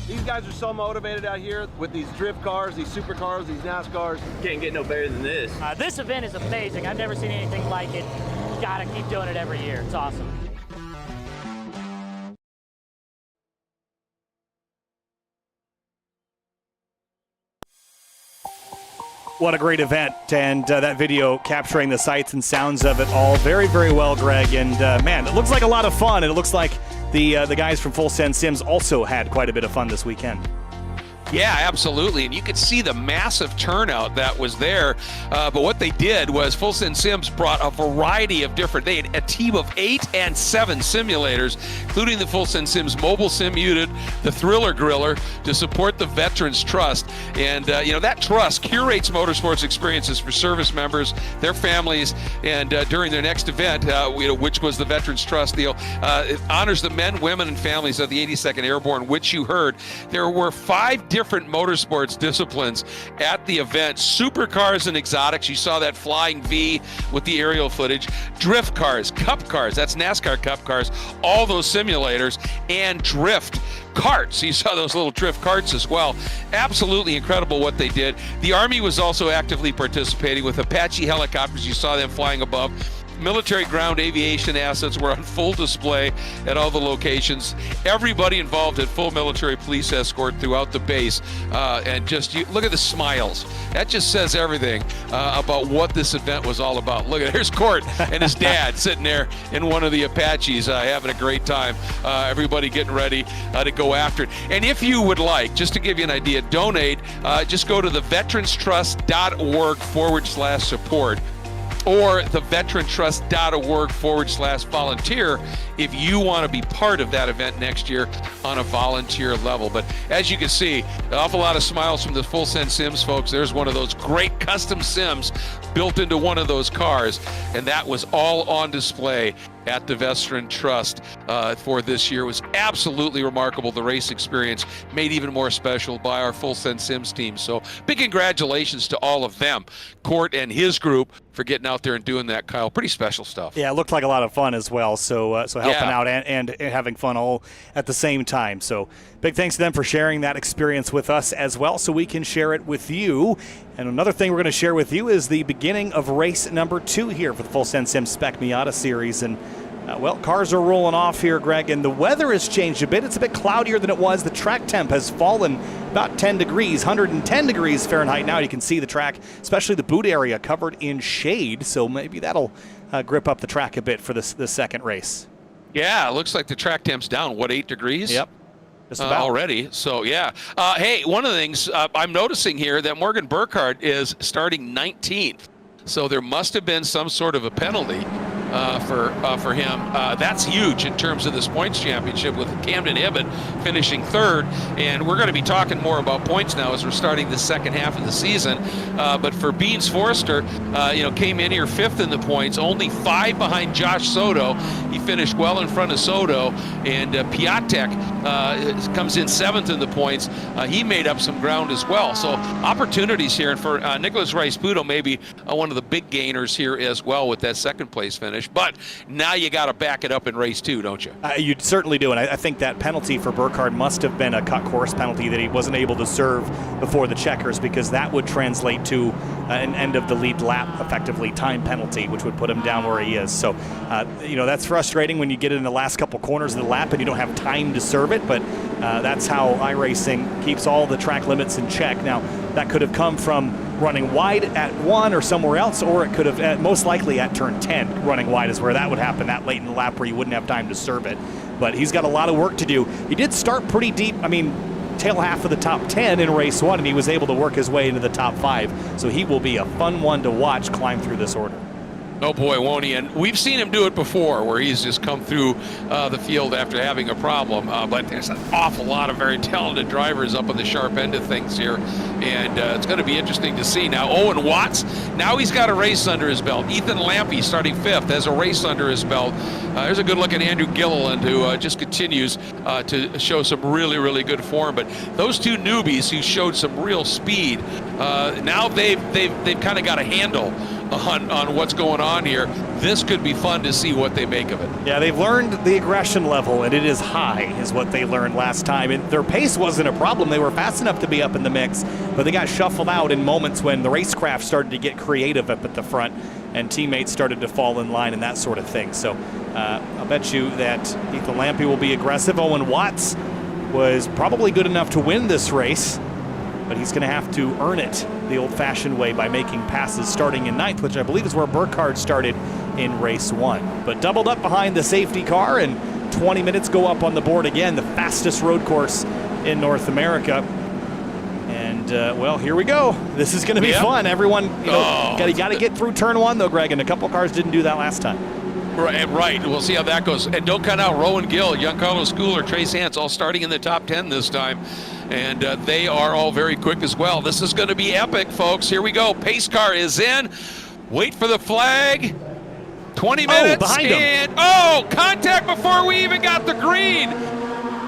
These guys are so motivated out here with these drift cars, these supercars, these NASCARs. Can't get no better than this. This event is amazing. I've never seen anything like it. You gotta keep doing it every year. It's awesome. What a great event, and that video capturing the sights and sounds of it all very, very well, Greg. And man, it looks like a lot of fun, and it looks like the guys from Full Send Sims also had quite a bit of fun this weekend. Yeah, absolutely. And you could see the massive turnout that was there. But what they did was Full Send Sims brought a variety of different, they had a team of 8 and 7 simulators, including the Full Send Sims mobile sim unit, the Thriller Griller, to support the Veterans Trust. And, that trust curates motorsports experiences for service members, their families, and during their next event, which was the Veterans Trust deal, it honors the men, women, and families of the 82nd Airborne, which you heard. There were 5 different motorsports disciplines at the event. Supercars and exotics, you saw that flying V with the aerial footage. Drift cars, cup cars, that's NASCAR cup cars, all those simulators, and drift carts. You saw those little drift carts as well. Absolutely incredible what they did. The Army was also actively participating with Apache helicopters. You saw them flying above. Military ground aviation assets were on full display at all the locations. Everybody involved had full military police escort throughout the base. And just look at the smiles. That just says everything about what this event was all about. Look at there's Court and his dad sitting there in one of the Apaches having a great time. Everybody getting ready to go after it. And if you would like, just to give you an idea, donate, just go to the veteranstrust.org/support. or theveterantrust.org/volunteer if you want to be part of that event next year on a volunteer level. But as you can see, an awful lot of smiles from the Full Send Sims folks. There's one of those great custom sims built into one of those cars, and that was all on display at the Veteran Trust for this year. It was absolutely remarkable. The race experience made even more special by our Full Send Sims team. So big congratulations to all of them, Court and his group, for getting out there and doing that, Kyle. Pretty special stuff. Yeah, it looked like a lot of fun as well. So helping out and having fun all at the same time. So big thanks to them for sharing that experience with us as well, so we can share it with you. And another thing we're going to share with you is the beginning of race number 2 here for the Full Send Sims Spec Miata series. And cars are rolling off here, Greg, and the weather has changed a bit. It's a bit cloudier than it was. The track temp has fallen about 10 degrees, 110 degrees Fahrenheit now. You can see the track, especially the boot area, covered in shade, so maybe that'll grip up the track a bit for this second race. Yeah, it looks like the track temp's down, 8 degrees? Yep. Just about. Already, so yeah. Hey, one of the things I'm noticing here that Morgan Burkhardt is starting 19th, so there must have been some sort of a penalty for him. That's huge in terms of this points championship, with Camden Ibbott finishing 3rd. And we're going to be talking more about points now as we're starting the second half of the season. But for Beans Forrester, came in here 5th in the points, only 5 behind Josh Soto. He finished well in front of Soto. And Piatek comes in 7th in the points. He made up some ground as well. So opportunities here. And for Nicholas Rice-Puto, maybe one of the big gainers here as well with that second place finish. But now you got to back it up in race 2, don't you? You certainly do, and I think that penalty for Burkhardt must have been a cut course penalty that he wasn't able to serve before the checkers, because that would translate to an end of the lead lap, effectively time penalty, which would put him down where he is. So, that's frustrating when you get in the last couple corners of the lap and you don't have time to serve it, but that's how iRacing keeps all the track limits in check. Now, that could have come from running wide at 1 or somewhere else, or it could have, most likely at turn 10, running wide is where that would happen that late in the lap where you wouldn't have time to serve it. But he's got a lot of work to do. He did start pretty deep, tail half of the top 10 in race 1, and he was able to work his way into the top 5. So he will be a fun one to watch climb through this order. Oh boy, won't he? And we've seen him do it before, where he's just come through the field after having a problem. But there's an awful lot of very talented drivers up on the sharp end of things here, and it's going to be interesting to see. Now, Owen Watts, now he's got a race under his belt. Ethan Lampe, starting 5th, has a race under his belt. There's a good look at Andrew Gilliland, who just continues to show some really, really good form. But those two newbies who showed some real speed, now they've kind of got a handle on what's going on here. This could be fun to see what they make of it. Yeah, they've learned the aggression level, and it is high, is what they learned last time. And their pace wasn't a problem. They were fast enough to be up in the mix, but they got shuffled out in moments when the racecraft started to get creative up at the front and teammates started to fall in line and that sort of thing. So I'll bet you that Ethan Lampe will be aggressive. Owen Watts was probably good enough to win this race, but he's going to have to earn it the old-fashioned way by making passes starting in 9th, which I believe is where Burkhardt started in race 1. But doubled up behind the safety car, and 20 minutes go up on the board again, the fastest road course in North America. And, well, here we go. This is going to be fun. Everyone, you know, got to get through turn 1, though, Greg, and a couple cars didn't do that last time. Right. We'll see how that goes. And don't count out Rowan Gill, Giancarlo Schooler, Trace Hance, all starting in the top 10 this time. And they are all very quick as well. This is going to be epic, folks. Here we go. Pace car is in. Wait for the flag. 20 minutes. Behind him. And, contact before we even got the green.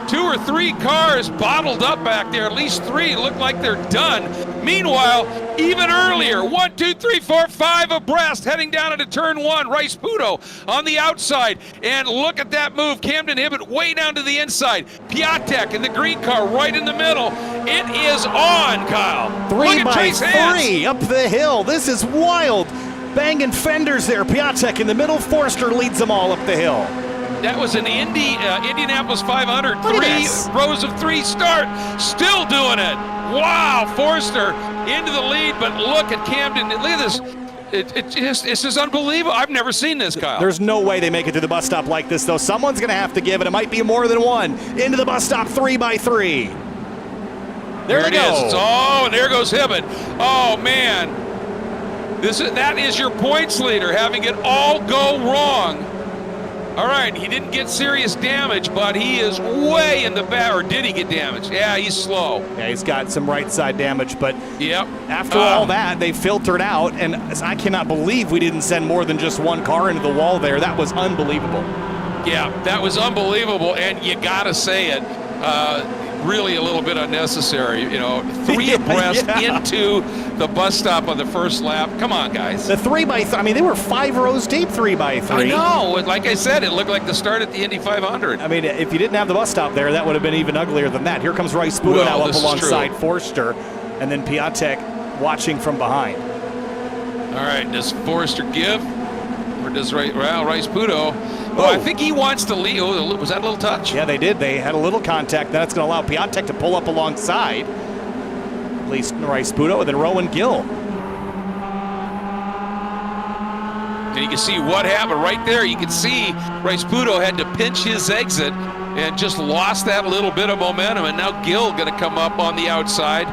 2 or 3 cars bottled up back there. At least 3 look like they're done. Meanwhile, even earlier, 1, 2, 3, 4, 5 abreast, heading down into turn 1. Rice Puto on the outside. And look at that move. Camden Hibbett way down to the inside. Piatek in the green car right in the middle. It is on, Kyle. 3 by 3 up the hill. This is wild. Banging fenders there. Piatek in the middle. Forster leads them all up the hill. That was an Indianapolis 500. 3 rows of 3 start. Still doing it. Wow, Forster into the lead, but look at Camden. Look at this. It's just unbelievable. I've never seen this, Kyle. There's no way they make it to the bus stop like this, though. Someone's going to have to give it. It might be more than one. Into the bus stop, 3 by 3. There they go. And there goes Hibbett. Oh, man. That is your points leader, having it all go wrong. All right, he didn't get serious damage, but he is way in the back. Or did he get damaged? Yeah, he's slow. Yeah, he's got some right side damage, but after all that, they filtered out, and I cannot believe we didn't send more than just one car into the wall there. That was unbelievable. Yeah, that was unbelievable, and you got to say it. Really a little bit unnecessary, 3 abreast into the bus stop on the first lap. Come on, guys. The 3 by 3, I mean, they were 5 rows deep, 3 by 3. I know. Like I said, it looked like the start at the Indy 500. I mean, if you didn't have the bus stop there, that would have been even uglier than that. Here comes Rice Puto now up alongside Forster, and then Piatek watching from behind. All right, does Forster give? Or does Rice Puto? I think he wants to lead. Was that a little touch? Yeah, they did. They had a little contact. That's going to allow Piatek to pull up alongside. At least Rice Puto, and then Rowan Gill. And you can see what happened right there. You can see Rice Puto had to pinch his exit and just lost that little bit of momentum. And now Gill going to come up on the outside.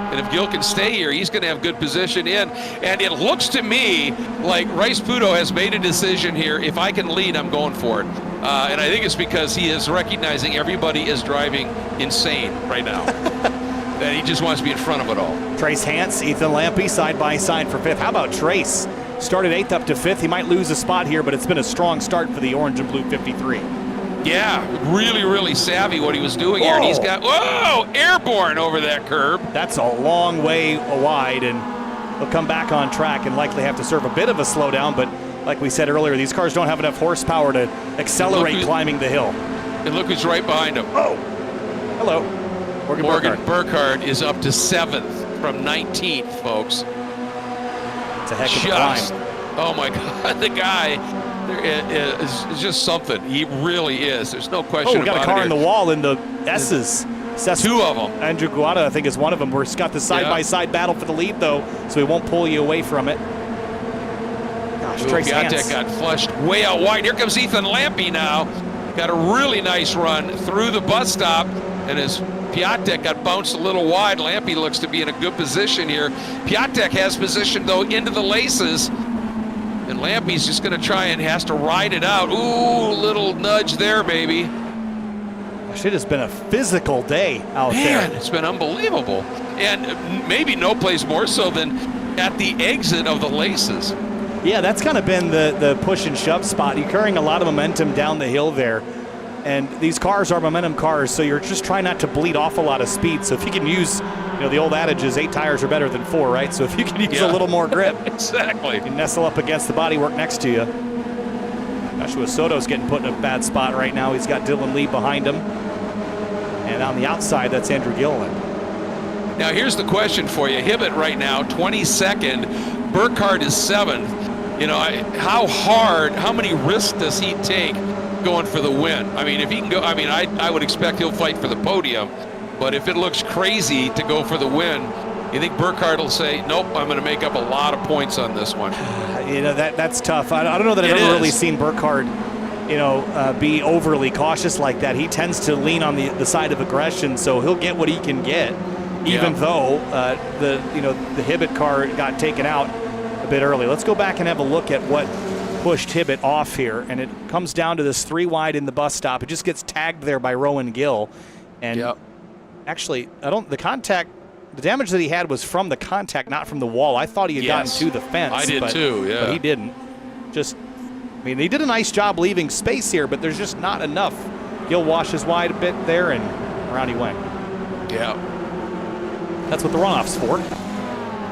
And if Gill can stay here, he's going to have good position in. And it looks to me like Rice Puto has made a decision here. If I can lead, I'm going for it. And I think it's because he is recognizing everybody is driving insane right now. That he just wants to be in front of it all. Trace Hance, Ethan Lampe, side by side for 5th. How about Trace? Started 8th up to 5th. He might lose a spot here, but it's been a strong start for the orange and blue 53. Yeah, really, really savvy what he was doing here. And he's got, airborne over that curb. That's a long way wide, and he'll come back on track and likely have to serve a bit of a slowdown. But like we said earlier, these cars don't have enough horsepower to accelerate climbing the hill. And look who's right behind him. Oh, hello. Morgan Burkhardt is up to 7th from 19th, folks. It's a heck of a climb. Oh, my God, the guy is just something. He really is. There's no question about it. We got a car in the wall in the S's. 2 of them. Andrew Guada, I think, is one of them. We've got the side-by-side battle for the lead, though, so he won't pull you away from it. Gosh, Trace Hance got flushed way out wide. Here comes Ethan Lampe now. Got a really nice run through the bus stop, and his Piatek got bounced a little wide. Lampe looks to be in a good position here. Piatek has position, though, into the laces. And Lampy's just going to try and has to ride it out. Ooh, little nudge there, baby. It has been a physical day out Man, there. it's been unbelievable. And maybe no place more so than at the exit of the laces. Yeah, that's kind of been the push and shove spot. You're carrying a lot of momentum down the hill there. And these cars are momentum cars, so you're just trying not to bleed off a lot of speed. So if you can use, the old adage is 8 tires are better than 4, right? So if you can use a little more grip. Exactly. You nestle up against the bodywork next to you. Joshua Soto's getting put in a bad spot right now. He's got Dylan Lee behind him. And on the outside, that's Andrew Gilliland. Now here's the question for you. Hibbett right now, 22nd. Burkhardt is 7th. How many risks does he take going for the win? I mean, if he can go, I would expect he'll fight for the podium. But if it looks crazy to go for the win, you think Burkhardt will say, nope, I'm going to make up a lot of points on this one? That's tough. I don't know that I've ever really seen Burkhardt, be overly cautious like that. He tends to lean on the side of aggression, so he'll get what he can get, even though the Hibbett car got taken out a bit early. Let's go back and have a look at what pushed Hibbett off here, and it comes down to this 3 wide in the bus stop. It just gets tagged there by Rowan Gill, and actually, the damage that he had was from the contact, not from the wall. I thought he had gotten to the fence. I did too, but he didn't. He did a nice job leaving space here, but there's just not enough. Gill washes wide a bit there, and around he went. Yeah. That's what the runoff's for.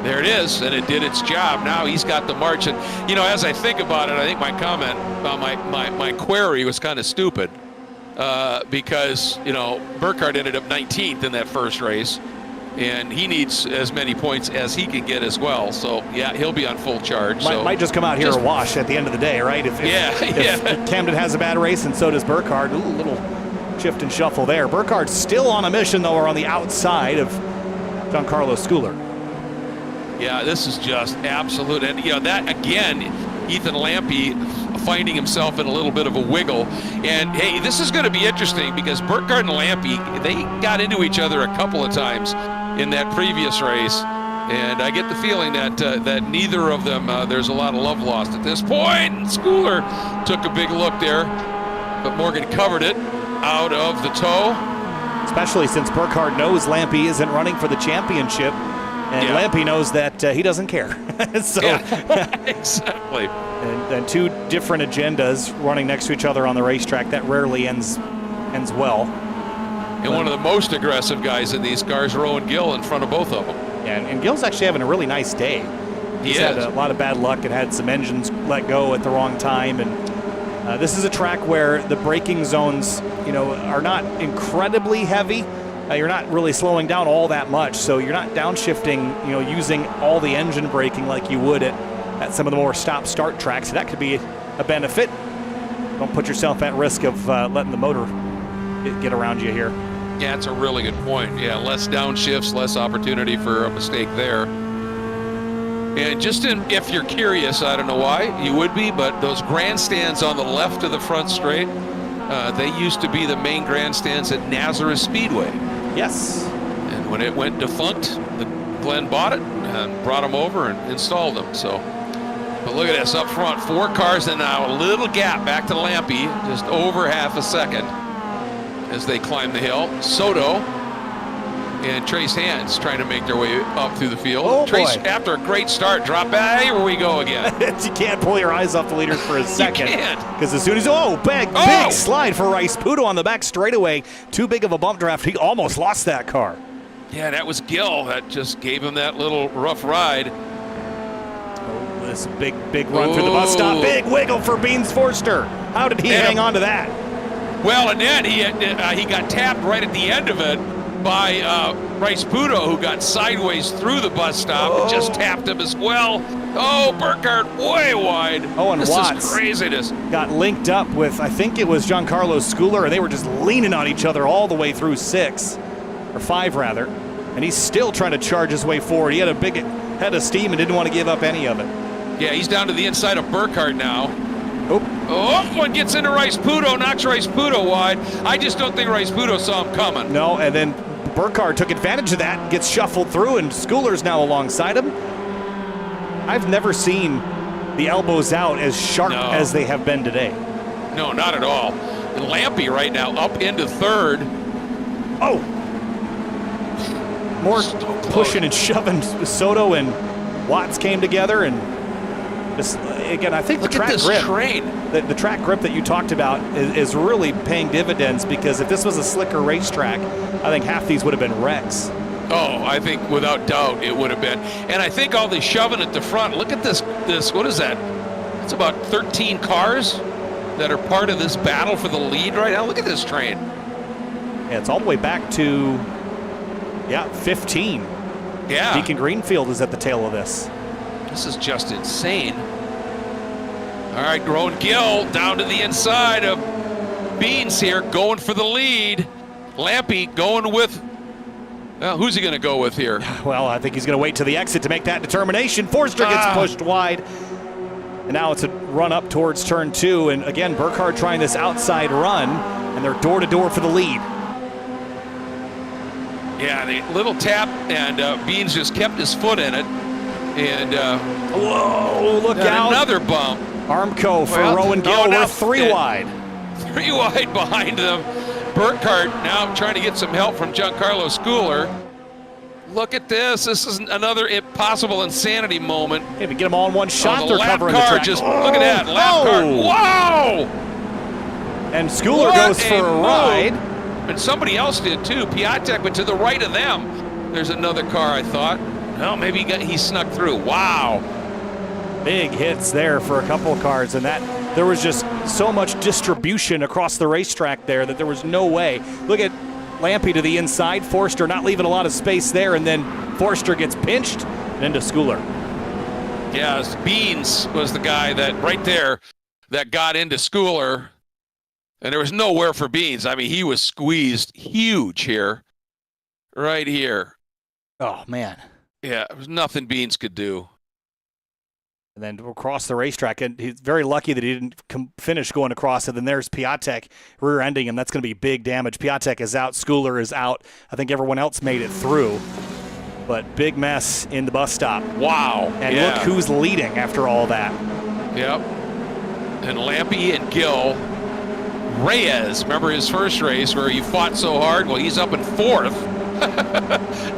There it is, and it did its job. Now he's got the march. And, as I think about it, I think my comment about my query was kind of stupid because, Burkhardt ended up 19th in that first race, and he needs as many points as he can get as well. So, yeah, he'll be on full charge. Might just come out here a wash at the end of the day, right? If Camden has a bad race and so does Burkhardt, little shift and shuffle there. Burkhardt's still on a mission, though, or on the outside of Giancarlo Schooler. Yeah, this is just absolute. And, that, again, Ethan Lampy finding himself in a little bit of a wiggle. And, hey, this is going to be interesting because Burkhardt and Lampy, they got into each other a couple of times in that previous race. And I get the feeling that neither of them, there's a lot of love lost at this point. And Schooler took a big look there, but Morgan covered it out of the toe. Especially since Burkhardt knows Lampy isn't running for the championship. And Lampy knows that he doesn't care. Exactly. And 2 different agendas running next to each other on the racetrack, that rarely ends well. And one of the most aggressive guys in these cars, Rowan Gill, in front of both of them. Yeah, and Gill's actually having a really nice day. He's had a lot of bad luck and had some engines let go at the wrong time. And this is a track where the braking zones, are not incredibly heavy. You're not really slowing down all that much, so you're not downshifting, using all the engine braking like you would at some of the more stop-start tracks. So that could be a benefit. Don't put yourself at risk of letting the motor get around you here. Yeah, that's a really good point. Yeah, less downshifts, less opportunity for a mistake there. And just if you're curious, I don't know why you would be, but those grandstands on the left of the front straight, they used to be the main grandstands at Nazareth Speedway. Yes. And when it went defunct, Glen bought it and brought them over and installed them. So, but look at this up front, 4 cars, and now a little gap back to Lampy, just over half a second as they climb the hill. Soto and Trace Hands trying to make their way up through the field. Oh, Trace, boy. after a great start, drop back. Here we go again. You can't pull your eyes off the leaders for a second. You can't. Because as soon as, big slide for Rice Puto on the back straightaway. Too big of a bump draft. He almost lost that car. Yeah, that was Gill that just gave him that little rough ride. Oh, this big run through the bus stop. Big wiggle for Beans Forster. How did he hang on to that? Well, and then he got tapped right at the end of it by Rice Puto, who got sideways through the bus stop and just tapped him as well. Oh, Burkhardt way wide. Oh, and this Watts is craziness. Got linked up with, I think it was Giancarlo Schooler, and they were just leaning on each other all the way through 6, or 5 rather. And he's still trying to charge his way forward. He had a big head of steam and didn't want to give up any of it. Yeah, he's down to the inside of Burkhardt now. One gets into Rice Puto, knocks Rice Puto wide. I just don't think Rice Puto saw him coming. No, and then Burkhardt took advantage of that, gets shuffled through, and Schooler's now alongside him. I've never seen the elbows out as sharp as they have been today. No, not at all. And Lampy right now up into third. Oh! More pushing and shoving. Soto and Watts came together, and just, again, I think Look the track at this grip, train. the track grip that you talked about is really paying dividends, because if this was a slicker racetrack, I think half these would have been wrecks. Oh, I think without doubt it would have been. And I think all the shoving at the front, look at this, what is that? It's about 13 cars that are part of this battle for the lead right now. Look at this train. Yeah, it's all the way back to, 15. Yeah. Deacon Greenfield is at the tail of this. This is just insane. All right, Grown Gill down to the inside of Beans here, going for the lead. Lampy going with, who's he going to go with here? Well, I think he's going to wait to the exit to make that determination. Forster gets pushed wide. And now it's a run up towards turn 2. And again, Burkhardt trying this outside run, and they're door-to-door for the lead. Yeah, the little tap, and Beans just kept his foot in it. And whoa, look out. Another bump. Armco for Rowan Gill. We're 3 wide. 3 wide behind them. Burkhardt now trying to get some help from Giancarlo Schooler. Look at this. This is another possible insanity moment. Hey, we get them all in one shot. The They're covering car the track. just, look at that. Lap car. Wow! And Schooler goes for a ride. And somebody else did too. Piatek, but to the right of them, there's another car, I thought. No, maybe he snuck through. Wow. Big hits there for a couple of cars, and that there was just so much distribution across the racetrack there that there was no way. Look at Lampy to the inside, Forster not leaving a lot of space there, and then Forster gets pinched and into Schooler. Yes, Beans was the guy that right there that got into Schooler, and there was nowhere for Beans. I mean, he was squeezed huge here, right here. Oh, man. Yeah, there was nothing Beans could do. And then across the racetrack, and he's very lucky that he didn't finish going across. And then there's Piatek rear-ending him. That's going to be big damage. Piatek is out. Schooler is out. I think everyone else made it through. But big mess in the bus stop. Wow. And look who's leading after all that. Yep. And Lampy and Gill. Reyes, remember his first race where he fought so hard? Well, he's up in 4th.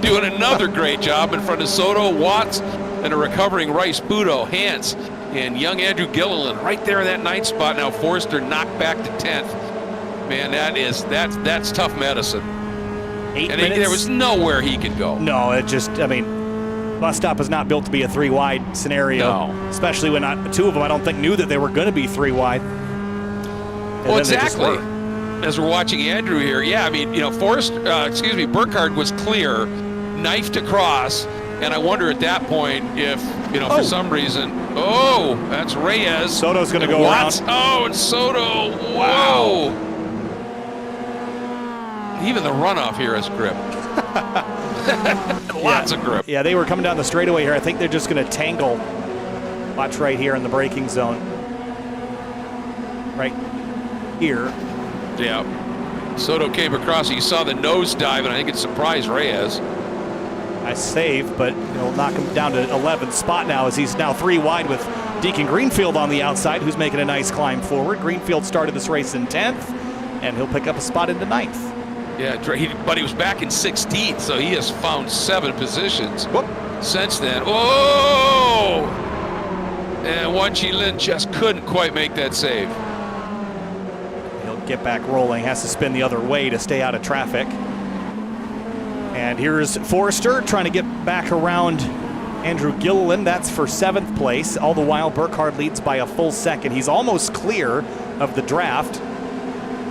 Doing another great job in front of Soto, Watts, and a recovering Rice, Budo, Hans, and young Andrew Gilliland right there in that 9th spot. Now Forster knocked back to 10th. Man, that's tough medicine. 8 and minutes. There was nowhere he could go. No, it just, I mean, bus stop is not built to be a 3-wide scenario. No. Especially when two of them, I don't think, knew that they were going to be 3-wide. Well, exactly. As we're watching Andrew here, I mean, Burkhardt was clear, knifed across, and I wonder at that point if, for some reason, that's Reyes. Soto's going to go around. Oh, and Soto, whoa. Wow. Even the runoff here is grip. Lots of grip. Yeah, they were coming down the straightaway here. I think they're just going to tangle. Watch right here in the braking zone. Right here. Yeah. Soto came across. You saw the nosedive, and I think it surprised Reyes. Nice save, but it'll knock him down to 11th spot now, as he's now 3 wide with Deacon Greenfield on the outside, who's making a nice climb forward. Greenfield started this race in 10th, and he'll pick up a spot into 9th. Yeah, but he was back in 16th, so he has found 7 positions since then. Oh! And Wan Chi Lin just couldn't quite make that save. He'll get back rolling, has to spin the other way to stay out of traffic. And here's Forster trying to get back around Andrew Gilliland. That's for 7th place. All the while, Burkhardt leads by a full second. He's almost clear of the draft.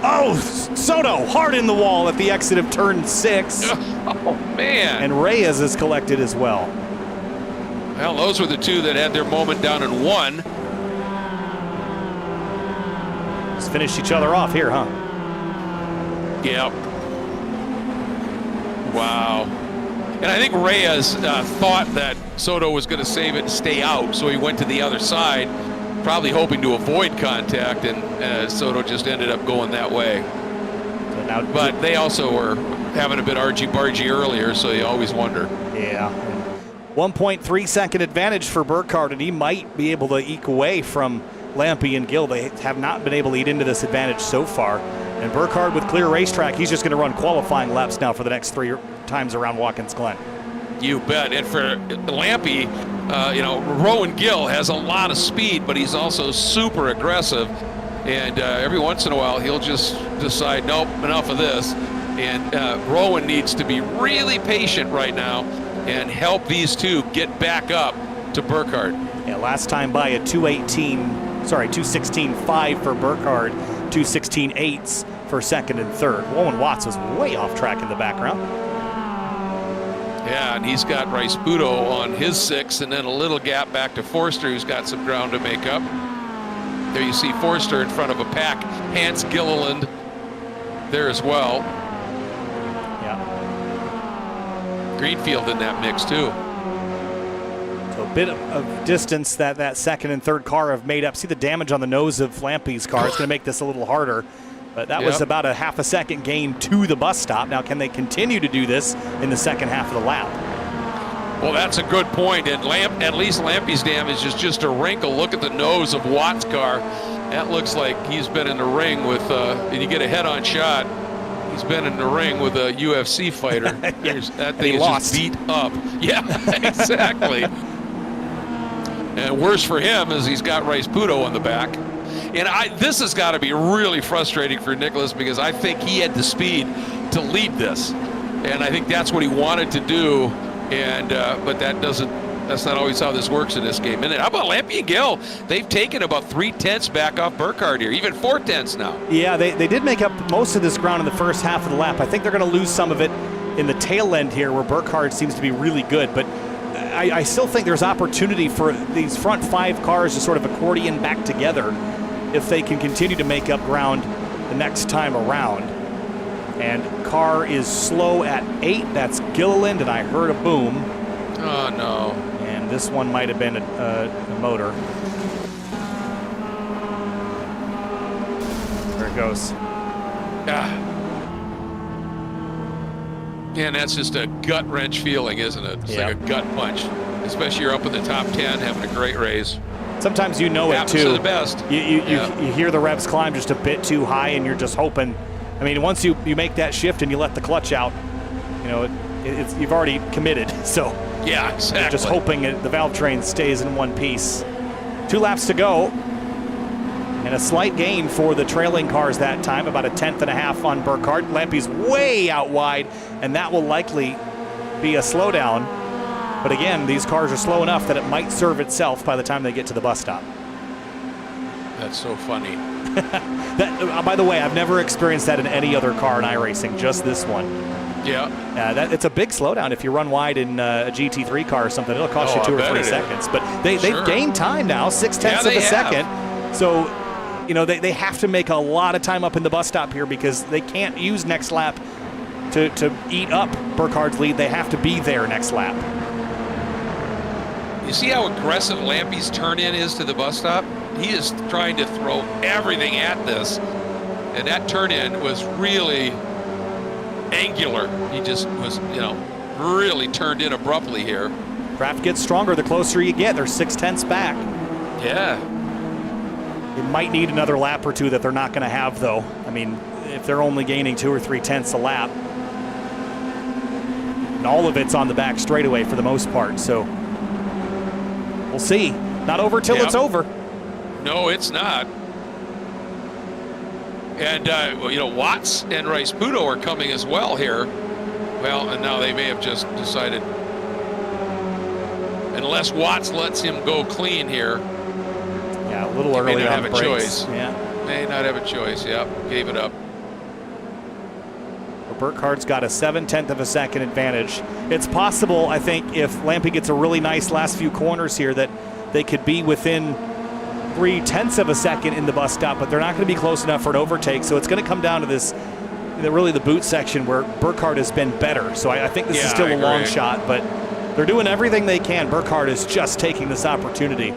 Oh, Soto hard in the wall at the exit of turn 6. Oh, man. And Reyes is collected as well. Well, those were the two that had their moment down in 1. Just finished each other off here, huh? Yep. Wow. And I think Reyes thought that Soto was going to save it and stay out, so he went to the other side, probably hoping to avoid contact, and Soto just ended up going that way. But they also were having a bit argy-bargy earlier, so you always wonder. Yeah. 1.3 second advantage for Burkhardt, and he might be able to eke away from Lampe and Gill. They have not been able to eat into this advantage so far. And Burkhardt with clear racetrack, he's just going to run qualifying laps now for the next 3 times around Watkins Glen. You bet. And for Lampe, Rowan Gill has a lot of speed, but he's also super aggressive. And every once in a while, he'll just decide, nope, enough of this. And Rowan needs to be really patient right now and help these two get back up to Burkhardt. Yeah, last time by a 2:16.5 for Burkhardt, 2:16.8 for second and third. Owen Watts was way off track in the background. Yeah, and he's got Rice-Puto on his 6, and then a little gap back to Forster, who's got some ground to make up. There you see Forster in front of a pack. Hans Gilliland there as well. Yeah. Greenfield in that mix too. So a bit of distance that second and third car have made up. See the damage on the nose of Lampe's car. It's going to make this a little harder. But that was about a half a second gain to the bus stop. Now, can they continue to do this in the second half of the lap? Well, that's a good point. And at least Lampe's damage is just a wrinkle. Look at the nose of Watt's car. That looks like he's been in the ring with, and you get a head-on shot. He's been in the ring with a UFC fighter. Yeah. That thing is just beat up. Yeah, exactly. And worse for him is he's got Rice-Puto on the back. And this has got to be really frustrating for Nicholas, because I think he had the speed to lead this. And I think that's what he wanted to do. And but that's not always how this works in this game. And how about Lampe and Gill? They've taken about 3/10 back off Burkhardt here, even 4/10 now. Yeah, they did make up most of this ground in the first half of the lap. I think they're going to lose some of it in the tail end here, where Burkhardt seems to be really good. But I still think there's opportunity for these front 5 cars to sort of accordion back together if they can continue to make up ground the next time around. And car is slow at 8. That's Gilliland, and I heard a boom. Oh, no. And this one might have been a motor. There it goes. And that's just a gut-wrench feeling, isn't it? It's like a gut punch. Especially you're up in the top 10, having a great race. Sometimes you know it, too. To the best. You hear the revs climb just a bit too high, and you're just hoping. I mean, once you make that shift and you let the clutch out, you've already committed. So yeah, exactly. You're just hoping the valve train stays in one piece. 2 laps to go, and a slight gain for the trailing cars that time, about 1/10.5 on Burkhardt. Lampe's way out wide, and that will likely be a slowdown. But again, these cars are slow enough that it might serve itself by the time they get to the bus stop. That's so funny. By the way, I've never experienced that in any other car in iRacing, just this one. Yeah. It's a big slowdown. If you run wide in a GT3 car or something, it'll cost you 2 or 3 seconds. But they've gained time now, 0.6 of a second. So, they have to make a lot of time up in the bus stop here, because they can't use next lap to eat up Burkhardt's lead. They have to be there next lap. You see how aggressive Lampe's turn-in is to the bus stop? He is trying to throw everything at this, and that turn-in was really angular. He just was, really turned in abruptly here. Craft gets stronger the closer you get. They're 0.6 back. Yeah. They might need another lap or 2 that they're not going to have, though. I mean, if they're only gaining 2 or 3/10 a lap, and all of it's on the back straightaway for the most part, so we'll see. Not over till it's over. No, it's not. And, Watts and Rice-Puto are coming as well here. Well, and now they may have just decided, unless Watts lets him go clean here. Yeah, a little early may not on have the a brakes. choice. Yeah. May not have a choice. Yep, gave it up. Burkhardt's got a 0.7 of a second advantage. It's possible, I think, if Lampe gets a really nice last few corners here, that they could be within 0.3 of a second in the bus stop, but they're not going to be close enough for an overtake. So it's going to come down to this, really the boot section, where Burkhardt has been better. So I think this is still a long shot, but they're doing everything they can. Burkhardt is just taking this opportunity.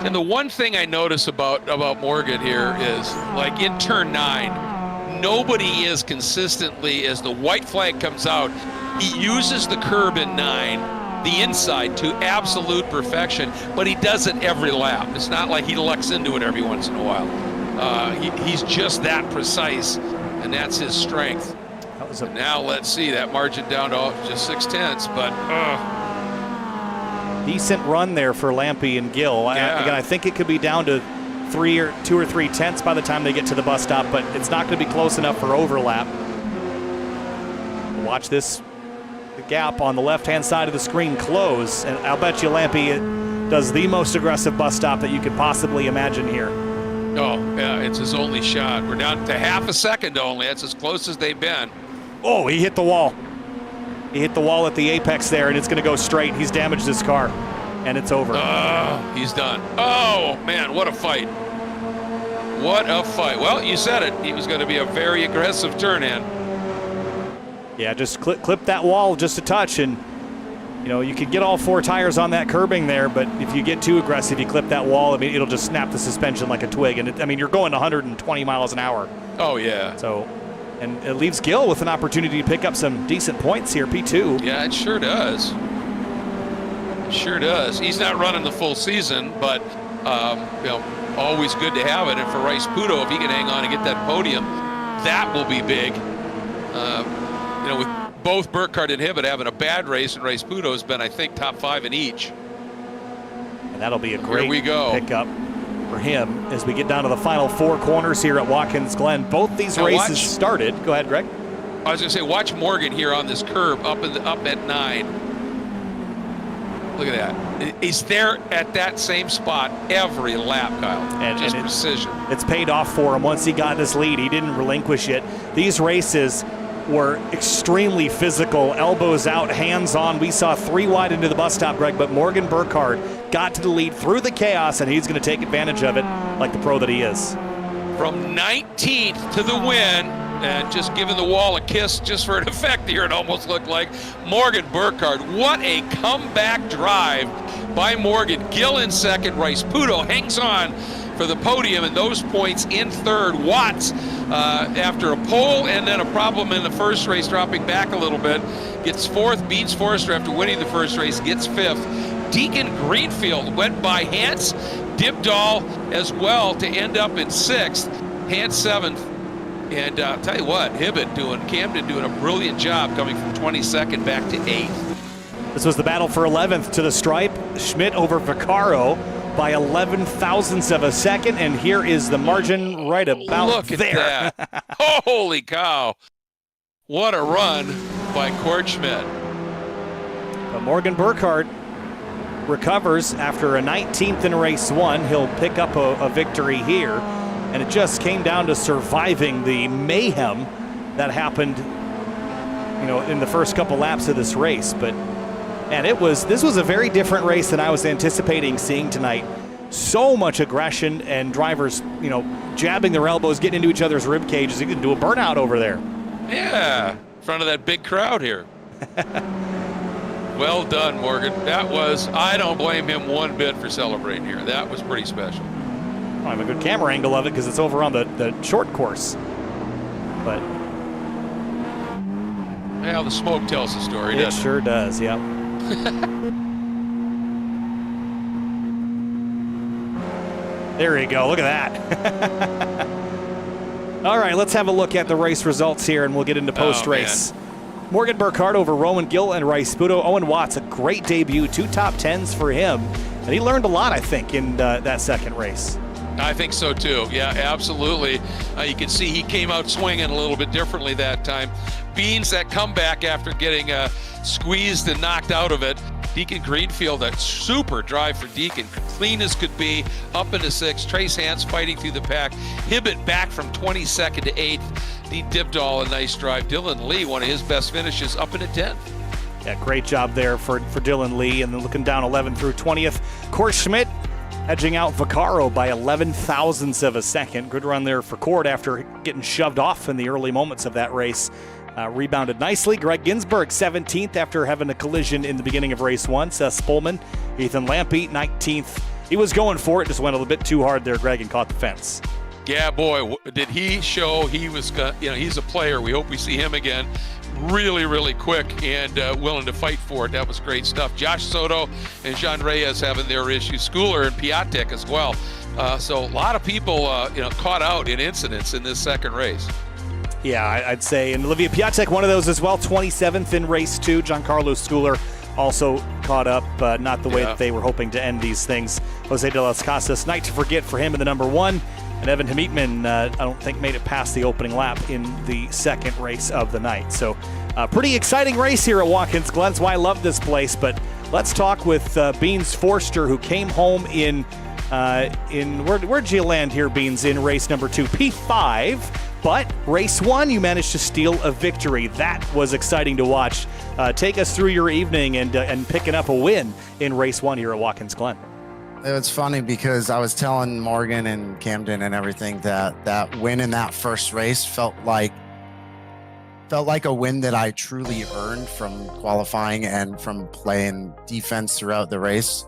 And the one thing I notice about Morgan here is, like in turn 9, nobody is consistently, as the white flag comes out, he uses the curb in 9, the inside, to absolute perfection, but he does it every lap. It's not like he lucks into it every once in a while. He's just that precise, and that's his strength. Now let's see that margin down to just 0.6, but decent run there for Lampy and Gill. Yeah. Again, I think it could be down to 2 or 3 tenths by the time they get to the bus stop, but it's not going to be close enough for overlap. Watch this, the gap on the left-hand side of the screen close, and I'll bet you Lampy does the most aggressive bus stop that you could possibly imagine here. oh yeah, it's his only shot. We're down to half a second only. That's as close as they've been. Oh, he hit the wall. He hit the wall at the apex there, and it's going to go straight. He's damaged his car, and it's over. He's done. Oh, man, what a fight. What a fight. Well, you said it. He was going to be a very aggressive turn-in. Yeah, just clip that wall just a touch, and you know, you could get all 4 tires on that curbing there, but if you get too aggressive, you clip that wall, I mean, it'll just snap the suspension like a twig, and I mean, you're going 120 miles an hour. Oh, yeah. So, and it leaves Gill with an opportunity to pick up some decent points here, P2. Yeah, it sure does. It sure does. He's not running the full season, but you know, always good to have it. And for Rice Puto, if he can hang on and get that podium, that will be big. You know, with both Burkhardt and Hibbett having a bad race, and Rice Puto has been, I think, top 5 in each. And that'll be a great pickup for him as we get down to the final 4 corners here at Watkins Glen. Both these races started. Go ahead, Greg. I was going to say, watch Morgan here on this curb up at 9. Look at that. He's there at that same spot every lap, Kyle. And just precision. It's paid off for him once he got this lead. He didn't relinquish it. These races were extremely physical, elbows out, hands on. We saw 3 wide into the bus stop, Greg, but Morgan Burkhardt got to the lead through the chaos, and he's going to take advantage of it like the pro that he is. From 19th to the win, and just giving the wall a kiss just for an effect here, it almost looked like. Morgan Burkhardt, what a comeback drive by Morgan. Gill in second, Rice Puto hangs on for the podium, and those points in third. Watts, after a pole and then a problem in the first race, dropping back a little bit, gets 4th. Beans Forrester, after winning the first race, gets 5th. Deacon Greenfield went by Hans Dibdahl as well to end up in 6th. Hans 7th. And I'll tell you what, Camden doing a brilliant job coming from 22nd back to 8th. This was the battle for 11th to the stripe. Schmidt over Vaccaro by 11 thousandths of a second, and here is the margin right about Look at there. That. Holy cow. What a run by Cord Schmidt. But Morgan Burkhardt recovers after a 19th in race 1. He'll pick up a victory here, and it just came down to surviving the mayhem that happened, you know, in the first couple laps of this race. But and this was a very different race than I was anticipating seeing tonight. So much aggression and drivers, you know, jabbing their elbows, getting into each other's rib cages. You can do a burnout over there. Yeah, in front of that big crowd here. Well done, Morgan. That was, I don't blame him one bit for celebrating here. That was pretty special. I have a good camera angle of it because it's over on the short course. But well, the smoke tells the story, doesn't it? It sure does, yeah. There you go. Look at that. All right, let's have a look at the race results here, and we'll get into post-race. Morgan Burkhardt over Rowan Gill and Rice Puto. Owen Watts, a great debut, 2 top 10s for him. And he learned a lot, I think, in that second race. I think so too. Yeah, absolutely. You can see he came out swinging a little bit differently that time. Beans, that comeback after getting squeezed and knocked out of it. Deacon Greenfield, that super drive for Deacon, clean as could be, up into 6th. Trace Hans fighting through the pack. Hibbett back from 22nd to 8th. Dean Dibdahl, a nice drive. Dylan Lee, one of his best finishes, up into 10th. Yeah, great job there for Dylan Lee. And then looking down 11 through 20th. Cord Schmidt edging out Vaccaro by 11 thousandths of a second. Good run there for Cord after getting shoved off in the early moments of that race. Rebounded nicely. Greg Ginsburg, 17th after having a collision in the beginning of race 1. Seth Spolman, Ethan Lampy, 19th. He was going for it, just went a little bit too hard there, Greg, and caught the fence. Yeah, boy, did he show he was, he's a player. We hope we see him again. Really, really quick and willing to fight for it. That was great stuff. Josh Soto and Jean Reyes having their issues. Schooler and Piatek as well. So a lot of people, caught out in incidents in this second race. Yeah, I'd say. And Olivia Piatek, one of those as well, 27th in race 2. Giancarlo Schooler also caught up, not the way that they were hoping to end these things. Jose de las Casas, night to forget for him in the number 1. And Evan Hamitman, I don't think, made it past the opening lap in the second race of the night. So pretty exciting race here at Watkins Glen. That's why I love this place. But let's talk with Beans Forster, who came home in where'd you land here, Beans, in race number 2? P5. But race 1, you managed to steal a victory. That was exciting to watch. Take us through your evening and picking up a win in race 1 here at Watkins Glen. It was funny because I was telling Morgan and Camden and everything that win in that first race felt like a win that I truly earned from qualifying and from playing defense throughout the race.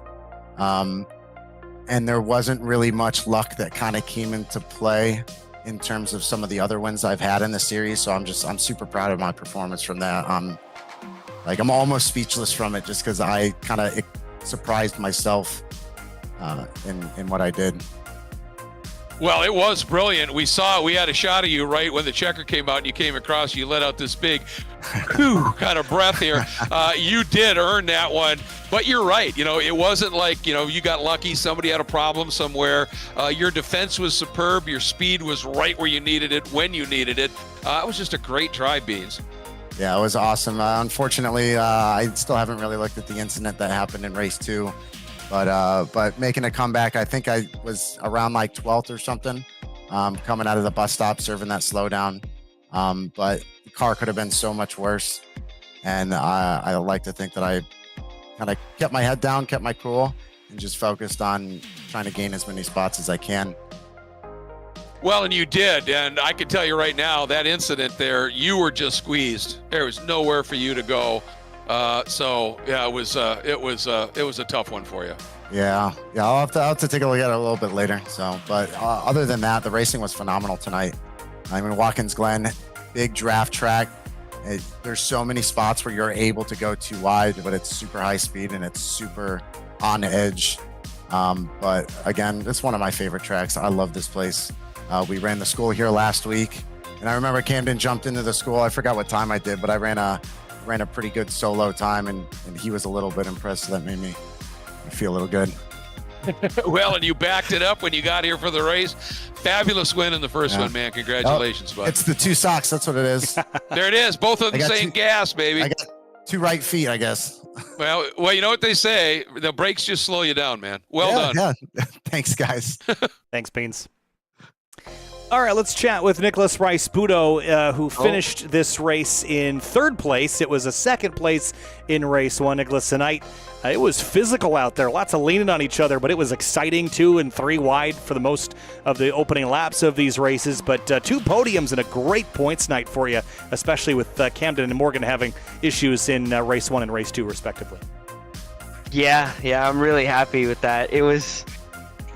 And there wasn't really much luck that kind of came into play in terms of some of the other wins I've had in the series. So I'm super proud of my performance from that. I'm almost speechless from it just because I kind of surprised myself in what I did. Well, it was brilliant. We had a shot of you right when the checker came out and you came across, you let out this big kind of breath here. You did earn that one, but you're right. It wasn't like, you got lucky. Somebody had a problem somewhere. Your defense was superb. Your speed was right where you needed it, when you needed it. It was just a great drive, Beans. Yeah, it was awesome. Unfortunately, I still haven't really looked at the incident that happened in race 2. But making a comeback, I think I was around like 12th or something, coming out of the bus stop, serving that slowdown. But the car could have been so much worse. And I like to think that I kind of kept my head down, kept my cool, and just focused on trying to gain as many spots as I can. Well, and you did. And I can tell you right now, that incident there, you were just squeezed. There was nowhere for you to go. So yeah, it was a tough one for you. Yeah. I'll have to take a look at it a little bit later. So, but other than that, the racing was phenomenal tonight. I mean, Watkins Glen, big draft track. There's so many spots where you're able to go too wide, but it's super high speed and it's super on edge. But again, it's one of my favorite tracks. I love this place. We ran the school here last week, and I remember Camden jumped into the school. I forgot what time I did, but I ran a pretty good solo time, and he was a little bit impressed. So that made me feel a little good. Well, and you backed it up when you got here for the race. Fabulous win in the first one, man. Congratulations, bud. It's the 2 socks. That's what it is. There it is. Both of them saying gas, baby. I got 2 right feet, I guess. Well, you know what they say. The brakes just slow you down, man. Well done. Yeah. Thanks, guys. Thanks, Beans. All right, let's chat with Nicholas Rice-Budo, who finished this race in 3rd place. It was a 2nd place in race 1. Nicholas, tonight, it was physical out there. Lots of leaning on each other, but it was exciting. 2 and 3 wide for the most of the opening laps of these races. But 2 podiums and a great points night for you, especially with Camden and Morgan having issues in race 1 and race 2, respectively. Yeah, I'm really happy with that. It was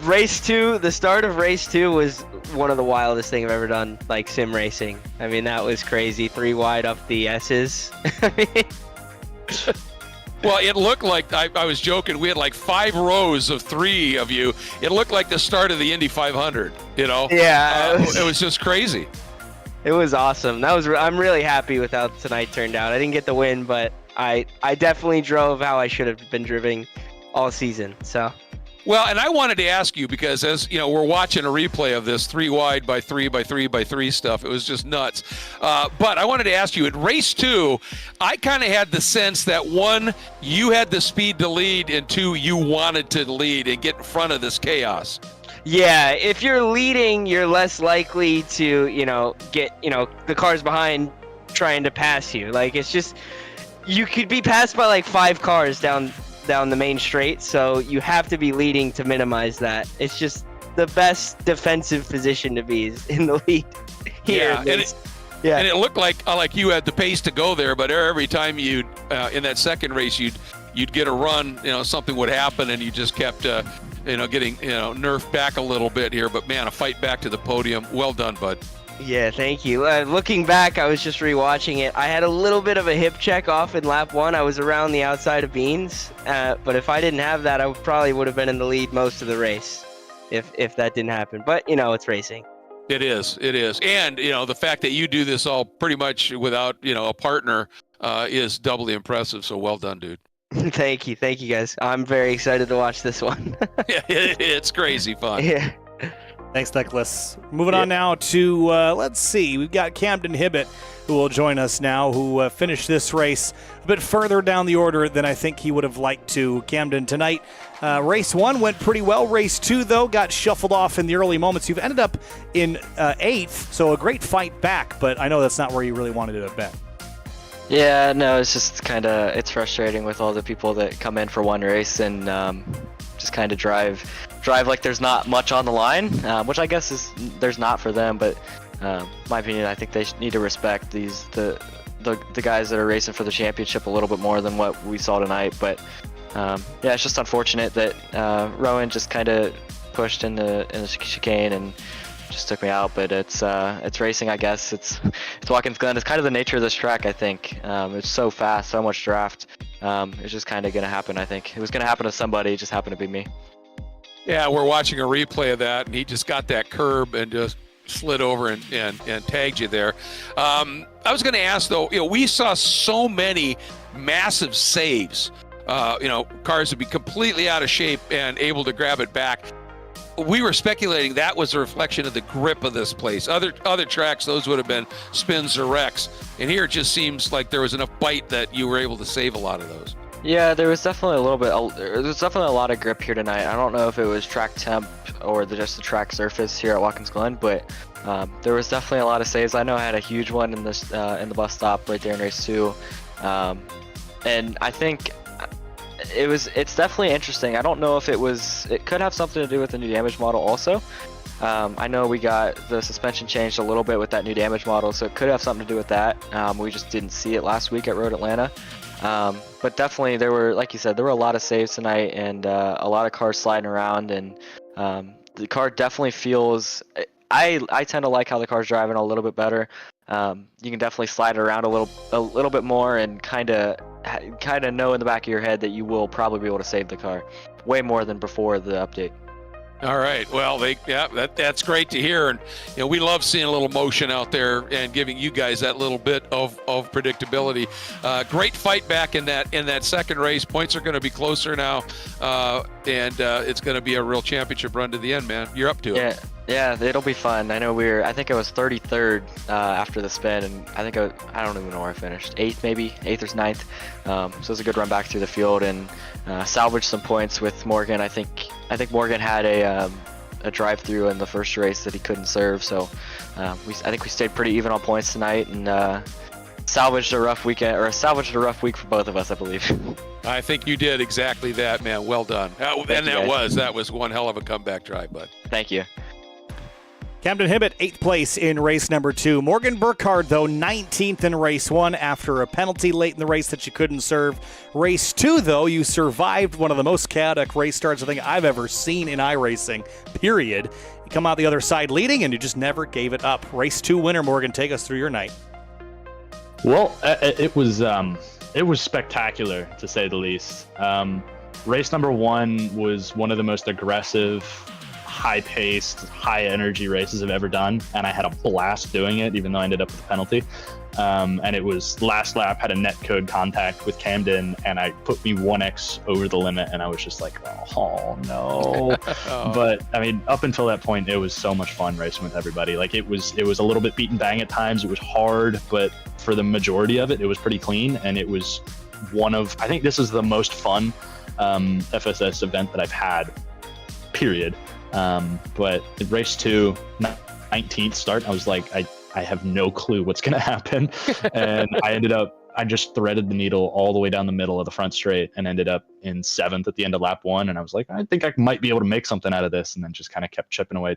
race 2. The start of race 2 was one of the wildest thing I've ever done, like sim racing. I mean, that was crazy. 3 wide up the S's. Well, it looked like, I was joking, we had like 5 rows of 3 of you. It looked like the start of the Indy 500, Yeah. It was just crazy. It was awesome. I'm really happy with how tonight turned out. I didn't get the win, but I definitely drove how I should have been driving all season, so. Well, and I wanted to ask you, because as we're watching a replay of this 3 wide by 3 by 3 by 3 stuff. It was just nuts. But I wanted to ask you, at race 2, I kind of had the sense that 1, you had the speed to lead, and 2, you wanted to lead and get in front of this chaos. Yeah, if you're leading, you're less likely to, get, the cars behind trying to pass you. Like, it's just, you could be passed by like 5 cars down the main straight, so you have to be leading to minimize that. It's just the best defensive position to be is in the lead here. Yeah, and it looked like you had the pace to go there, but every time you'd in that second race you'd get a run, something would happen, and you just kept getting nerfed back a little bit here, but man, a fight back to the podium. Well done, bud. Yeah, thank you. Looking back, I was just rewatching it. I had a little bit of a hip check off in lap 1. I was around the outside of Beans, but if I didn't have that, I probably would have been in the lead most of the race if that didn't happen. But, it's racing. It is. And, the fact that you do this all pretty much without, a partner is doubly impressive. So well done, dude. Thank you, guys. I'm very excited to watch this one. Yeah, it's crazy fun. Yeah. Thanks, Nicholas. Moving on now to, let's see, we've got Camden Hibbett, who will join us now, who finished this race a bit further down the order than I think he would have liked to. Camden, tonight, race 1 went pretty well. Race 2, though, got shuffled off in the early moments. You've ended up in 8th, so a great fight back, but I know that's not where you really wanted to have been. Yeah, no, it's just kind of, it's frustrating with all the people that come in for one race and just kind of drive like there's not much on the line, which I guess there's not for them, but my opinion, I think they need to respect the guys that are racing for the championship a little bit more than what we saw tonight. But yeah, it's just unfortunate that Rowan just kind of pushed in the chicane and just took me out. But it's racing, I guess. It's Watkins Glen. It's kind of the nature of this track, I think. It's so fast, so much draft. It's just kind of gonna happen. I think it was gonna happen to somebody. It just happened to be me. Yeah, we're watching a replay of that, and he just got that curb and just slid over and tagged you there. I was going to ask, though, we saw so many massive saves. Cars would be completely out of shape and able to grab it back. We were speculating that was a reflection of the grip of this place. Other tracks, those would have been spins or wrecks. And here it just seems like there was enough bite that you were able to save a lot of those. Yeah, there was definitely a lot of grip here tonight. I don't know if it was track temp or just the track surface here at Watkins Glen, but there was definitely a lot of saves. I know I had a huge one in the bus stop right there in race 2, and I think it's definitely interesting. I don't know if it could have something to do with the new damage model also. I know we got the suspension changed a little bit with that new damage model, so it could have something to do with that. We just didn't see it last week at Road Atlanta. But definitely there were, like you said, there were a lot of saves tonight and a lot of cars sliding around, and the car definitely feels, I tend to like how the car's driving a little bit better. You can definitely slide it around a little bit more and kind of know in the back of your head that you will probably be able to save the car way more than before the update. All right. Well, that's great to hear, and we love seeing a little motion out there and giving you guys that little bit of predictability. Great fight back in that second race. Points are going to be closer now, and it's going to be a real championship run to the end, man. You're up to it. Yeah, it'll be fun. I know I think I was 33rd after the spin, and I don't even know where I finished. 8th maybe, 8th or 9th. So it was a good run back through the field and salvaged some points with Morgan. I think Morgan had a drive-through in the first race that he couldn't serve, so I think we stayed pretty even on points tonight and salvaged a rough week for both of us, I believe. I think you did exactly that, man. Well done. That was one hell of a comeback drive, bud. Thank you. Camden Hibbett, 8th place in race number 2. Morgan Burkhardt, though, 19th in race 1 after a penalty late in the race that you couldn't serve. Race 2, though, you survived one of the most chaotic race starts I think I've ever seen in iRacing, period. You come out the other side leading, and you just never gave it up. Race 2 winner, Morgan, take us through your night. Well, it was spectacular, to say the least. Race number 1 was one of the most aggressive, high-paced, high-energy races I've ever done, and I had a blast doing it, even though I ended up with a penalty. And it was last lap, had a net code contact with Camden, and I put me 1x over the limit, and I was just like, oh no. But I mean, up until that point, it was so much fun racing with everybody. Like it was a little bit beat and bang at times. It was hard, but for the majority of it, it was pretty clean, and it was I think this is the most fun FSS event that I've had, period. But in race 2, 19th start, I was like, I have no clue what's going to happen. And I ended up I just threaded the needle all the way down the middle of the front straight and ended up in 7th at the end of lap 1. And I was like, I think I might be able to make something out of this. And then just kind of kept chipping away.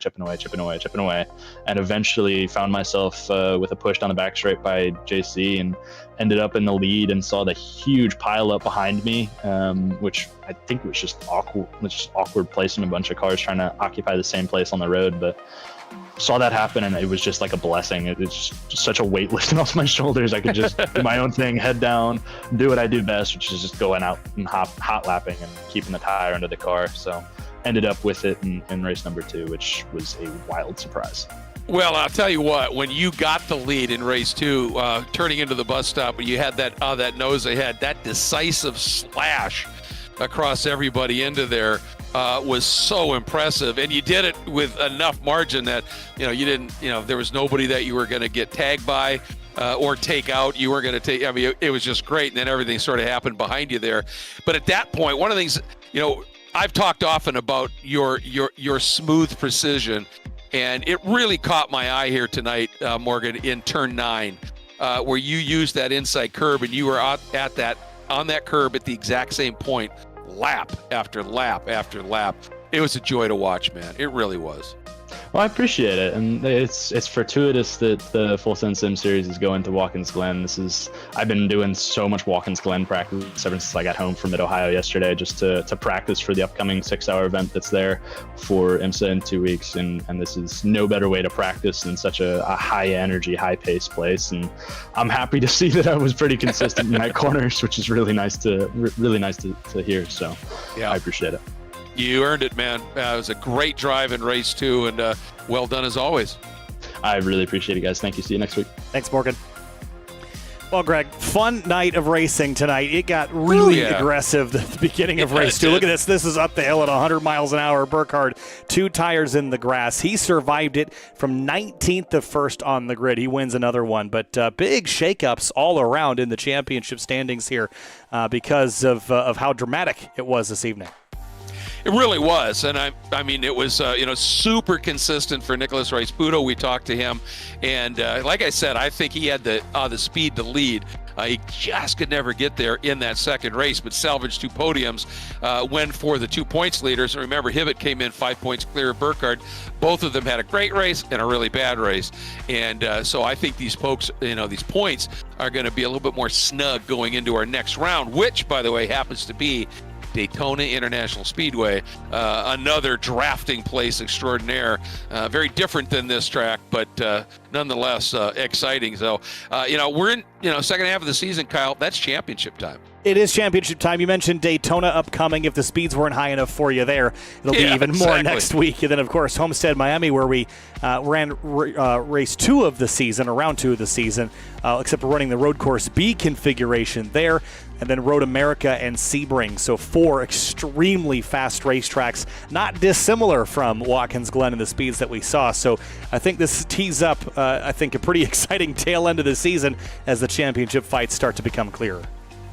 And eventually found myself with a push down the back straight by JC and ended up in the lead and saw the huge pile up behind me, which I think was just awkward placing a bunch of cars trying to occupy the same place on the road. But saw that happen, and it was just like a blessing. It's just such a weight lifting off my shoulders. I could just do my own thing, head down, do what I do best, which is just going out and hot lapping and keeping the tire under the car. So ended up with it in race number 2, which was a wild surprise. Well, I'll tell you what, when you got the lead in race 2, turning into the bus stop, when you had that nose ahead, that decisive slash across everybody into there was so impressive. And you did it with enough margin that, you didn't, there was nobody that you were going to get tagged by or take out. You were going to take, I mean, it was just great. And then everything sort of happened behind you there. But at that point, one of the things, I've talked often about your smooth precision. And it really caught my eye here tonight, Morgan, in turn 9, where you used that inside curb and you were on that curb at the exact same point, lap after lap after lap. It was a joy to watch, man. It really was. Well, I appreciate it, and it's fortuitous that the Full Send Sim series is going to Watkins Glen. I've been doing so much Watkins Glen practice ever since I got home from Mid-Ohio yesterday, just to practice for the upcoming 6-hour event that's there for IMSA in 2 weeks, and this is no better way to practice than such a high energy, high pace place. And I'm happy to see that I was pretty consistent in my corners, which is really nice to hear. So yeah, I appreciate it. You earned it, man. It was a great drive in race 2, and well done as always. I really appreciate it, guys. Thank you. See you next week. Thanks, Morgan. Well, Greg, fun night of racing tonight. It got really aggressive at the beginning of race 2. Look at this. This is up the hill at 100 miles an hour. Burkhardt, 2 tires in the grass. He survived it from 19th to 1st on the grid. He wins another one. But big shakeups all around in the championship standings here because of how dramatic it was this evening. It really was, and I mean, it was super consistent for Nicholas Rice-Puto. We talked to him, and like I said, I think he had the speed to lead. He just could never get there in that second race, but salvaged 2 podiums, went for the 2 points leaders. And remember, Hibbett came in 5 points clear of Burkhardt. Both of them had a great race and a really bad race, and so I think these folks, these points are going to be a little bit more snug going into our next round, which, by the way, happens to be Daytona International Speedway, another drafting place extraordinaire. Very different than this track, but nonetheless exciting. So, we're in, second half of the season, Kyle. That's championship time. It is championship time. You mentioned Daytona upcoming. If the speeds weren't high enough for you there, it'll be even more next week. And then, of course, Homestead, Miami, where we ran race 2 of the season, or round 2 of the season, except for running the Road Course B configuration there. And then Road America and Sebring. So 4 extremely fast racetracks, not dissimilar from Watkins Glen and the speeds that we saw. So I think this tees up, a pretty exciting tail end of the season as the championship fights start to become clearer.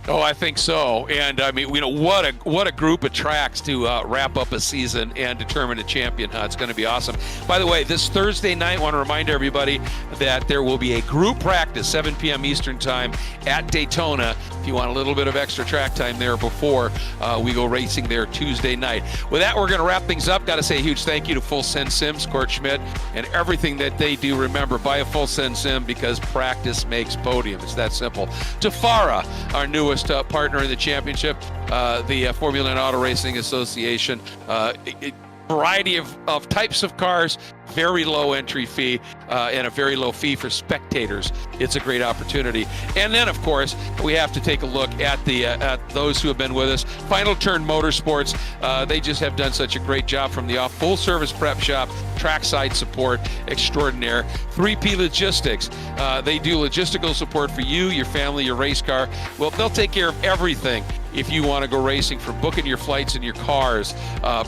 Oh, I think so. And I mean, what a group of tracks to wrap up a season and determine a champion. It's going to be awesome. By the way, this Thursday night, I want to remind everybody that there will be a group practice, 7 p.m. Eastern time at Daytona. If you want a little bit of extra track time there before we go racing there Tuesday night. With that, we're going to wrap things up. Got to say a huge thank you to Full Send Sims, Court Schmidt, and everything that they do. Remember, buy a Full Send Sim because practice makes podium. It's that simple. To FARA, our newest partner in the championship, the Formula 1 Auto Racing Association. Variety of types of cars, very low entry fee, and a very low fee for spectators. It's a great opportunity. And then, of course, we have to take a look at those who have been with us. Final Turn Motorsports, they just have done such a great job from the full service prep shop, trackside support extraordinaire. 3P Logistics, they do logistical support for you, your family, your race car. Well, they'll take care of everything if you want to go racing, from booking your flights and your cars,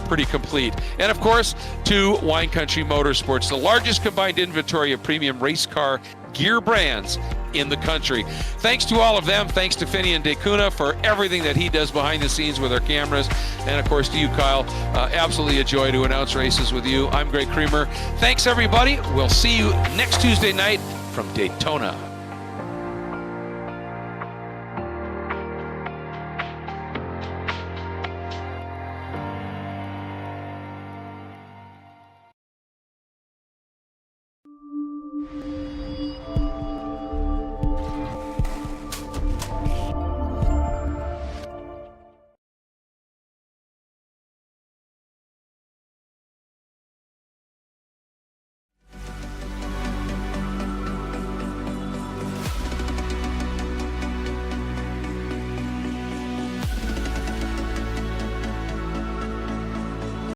pretty complete. And of course, to Wine Country Motorsports, the largest combined inventory of premium race car gear brands in the country. Thanks to all of them. Thanks to Finian DeCuna for everything that he does behind the scenes with our cameras. And of course to you, Kyle. Absolutely a joy to announce races with you. I'm Greg Creamer. Thanks everybody. We'll see you next Tuesday night from Daytona.